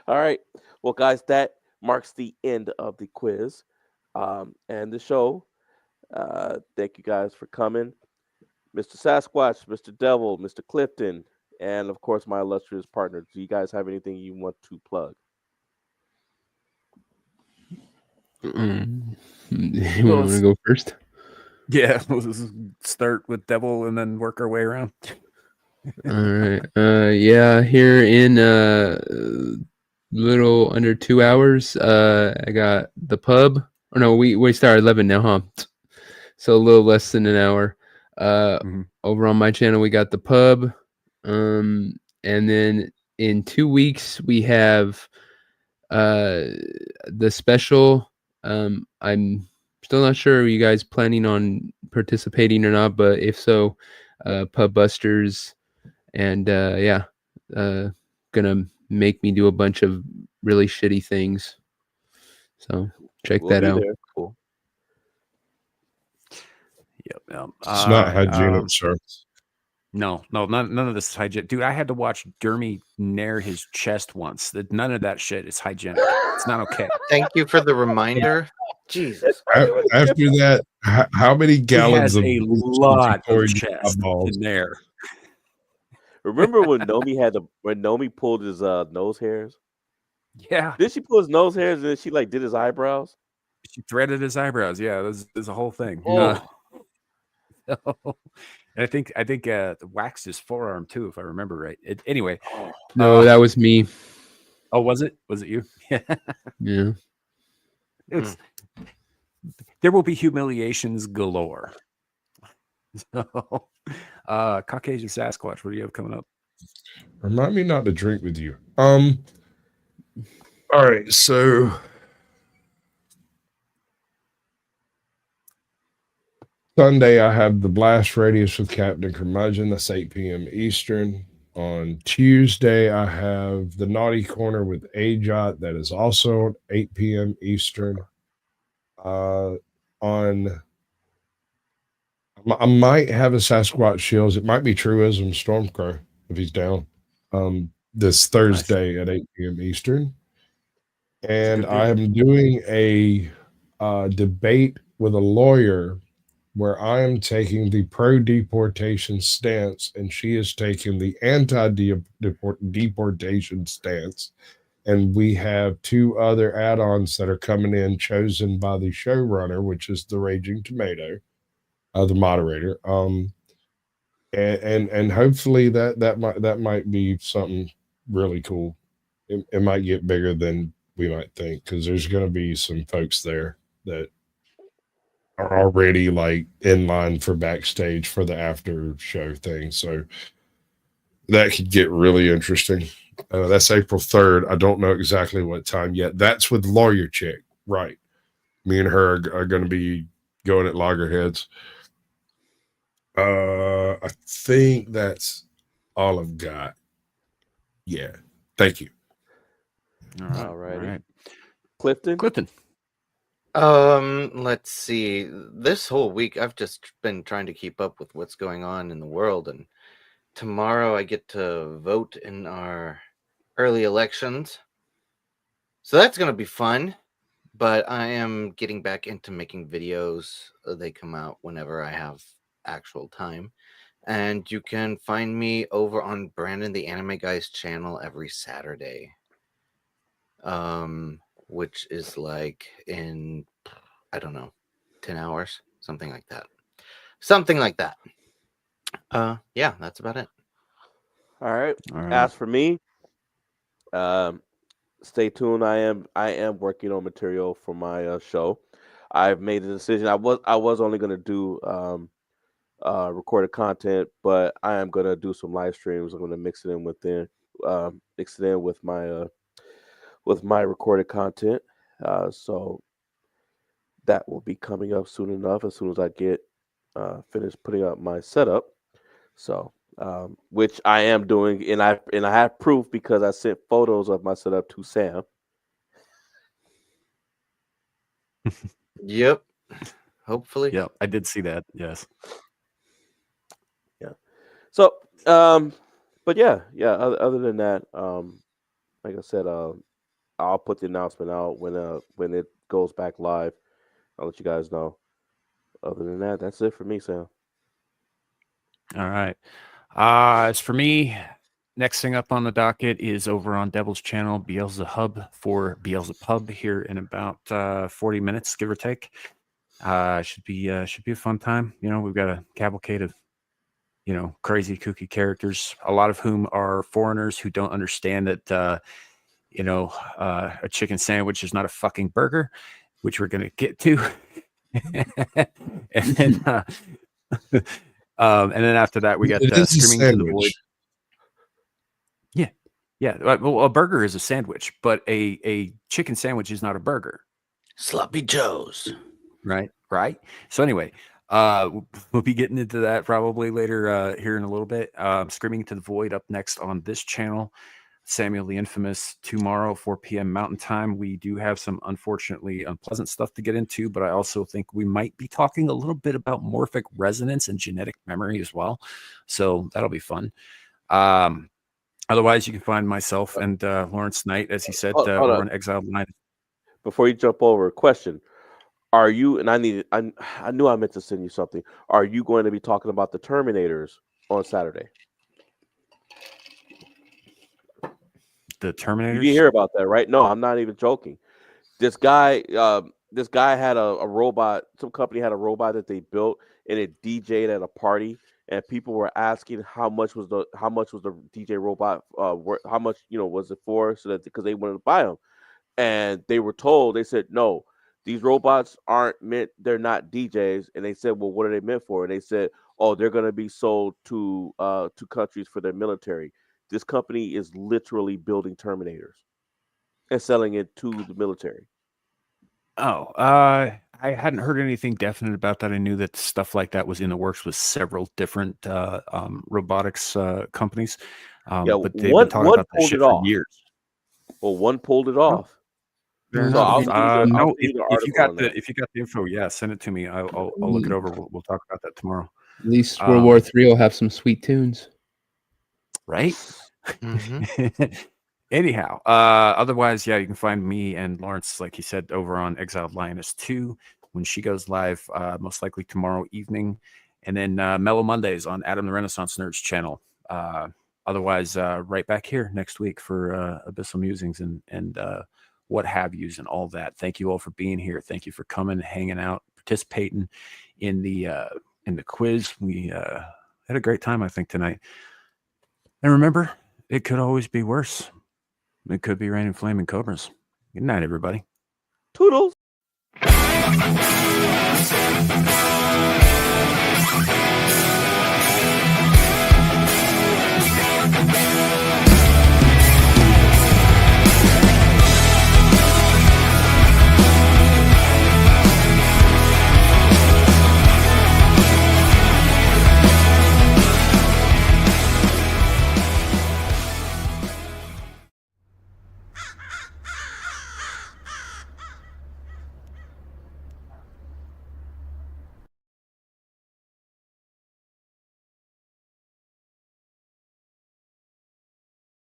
All right. Well, guys, that marks the end of the quiz and the show. Thank you guys for coming. Mr. Sasquatch, Mr. Devil, Mr. Clifton, and of course, my illustrious partner. Do you guys have anything you want to plug? You want to go first? Yeah, we'll start with Devil and then work our way around. All right. Yeah, here in little under 2 hours, I got the pub. Oh no, we start at 11 now, huh? So a little less than an hour. Over on my channel, we got the pub. And then in 2 weeks, we have the special. I'm still not sure. Are you guys planning on participating or not? But if so, Pub Busters, and gonna make me do a bunch of really shitty things. So check that out. There. Cool. Yep. It's not hygienic, sir. No, none of this is hygienic. Dude, I had to watch Dermy nair his chest once. None of that shit is hygienic. It's not okay. Thank you for the reminder. Jesus. After that, how many gallons of a lot of chest in there? Remember when Nomi pulled his nose hairs? Yeah. Did she pull his nose hairs and then she did his eyebrows? She threaded his eyebrows. Yeah, there's a whole thing. Oh. And I think waxed his forearm too, if I remember right. Anyway. No, that was me. Oh, was it? Was it you? Yeah. There will be humiliations galore. So, Caucasian Sasquatch, what do you have coming up? Remind me not to drink with you. All right, so Sunday I have the Blast Radius with Captain Curmudgeon. That's 8 p.m. Eastern. On Tuesday, I have the Naughty Corner with Ajot. That is also 8 p.m. Eastern. I might have a Sasquatch Shields. It might be Truism Stormcrow if he's down. This Thursday at 8 p.m. Eastern. And I am doing a debate with a lawyer where I am taking the pro-deportation stance and she is taking the anti-deportation stance. And we have 2 other add-ons that are coming in chosen by the showrunner, which is the Raging Tomato, the moderator. And hopefully that might be something really cool. It might get bigger than we might think because there's going to be some folks there that are already like in line for backstage for the after show thing. So that could get really interesting. That's April 3rd. I don't know exactly what time yet. That's with Lawyer Chick, right? Me and her are going to be going at loggerheads. I think that's all I've got. Yeah. Thank you. All right. Alrighty. All right. Clifton. Let's see. This whole week I've just been trying to keep up with what's going on in the world, and tomorrow I get to vote in our early elections. So that's going to be fun, but I am getting back into making videos. They come out whenever I have actual time. And you can find me over on Brandon the Anime Guy's channel every Saturday. Which is like in, I don't know, 10 hours, something like that. Yeah, that's about it. All right. All right. As for me, stay tuned. I am working on material for my show. I've made a decision. I was only going to do recorded content, but I am going to do some live streams. I'm going to mix it in with my recorded content. So that will be coming up soon enough, as soon as I get finished putting up my setup. So, which I am doing, and I have proof because I sent photos of my setup to Sam. Yep. Hopefully. Yeah, I did see that. Yes. Yeah. So, but yeah. Other than that, like I said, I'll put the announcement out when it goes back live. I'll let you guys know. Other than that, that's it for me, Sam. All right. As for me, next thing up on the docket is over on Devil's channel, Beelzebub for Beelzebub here in about 40 minutes, give or take. Should be a fun time. You know, we've got a cavalcade of, you know, crazy kooky characters, a lot of whom are foreigners who don't understand that, you know, a chicken sandwich is not a fucking burger, which we're going to get to. and then after that, we got It is a Screaming to the Void. sandwich. Yeah. Well, a burger is a sandwich, but a chicken sandwich is not a burger. Sloppy Joes. Right. So anyway, we'll be getting into that probably later here in a little bit. Screaming to the Void up next on this channel. Samuel the Infamous tomorrow, 4 p.m. Mountain Time. We do have some unfortunately unpleasant stuff to get into, but I also think we might be talking a little bit about morphic resonance and genetic memory as well. So that'll be fun. Otherwise, you can find myself and Lawrence Knight, as he said, over on Exiled Line. Before you jump over, question. Are you, and I knew I meant to send you something. Are you going to be talking about the Terminators on Saturday? The Terminators? You didn't hear about that, right? No, I'm not even joking. This guy had a robot. Some company had a robot that they built, and it DJ'd at a party. And people were asking how much was the DJ robot how much was it for, so that because they wanted to buy them, and they were told, they said no, these robots aren't meant, they're not DJs. And they said, well, what are they meant for? And they said, oh, they're going to be sold to countries for their military. This company is literally building Terminators and selling it to the military. Oh, I hadn't heard anything definite about that. I knew that stuff like that was in the works with several different robotics companies. But they've been talking about that shit for years. Well, one pulled it off. Fair So enough. no, if you got the info, yeah, send it to me. I'll look it over. We'll talk about that tomorrow. At least World War III will have some sweet tunes, right? Mm-hmm. Anyhow, otherwise, yeah, you can find me and Lawrence, like he said, over on Exiled Lioness 2 when she goes live, most likely tomorrow evening, and then Mellow Mondays on Adam the Renaissance Nerd's channel. Otherwise, right back here next week for Abyssal Musings and what have yous and all that. Thank you all for being here. Thank you for coming, hanging out, participating in the quiz. We had a great time, I think, tonight. And remember, it could always be worse. It could be raining flaming cobras. Good night, everybody. Toodles.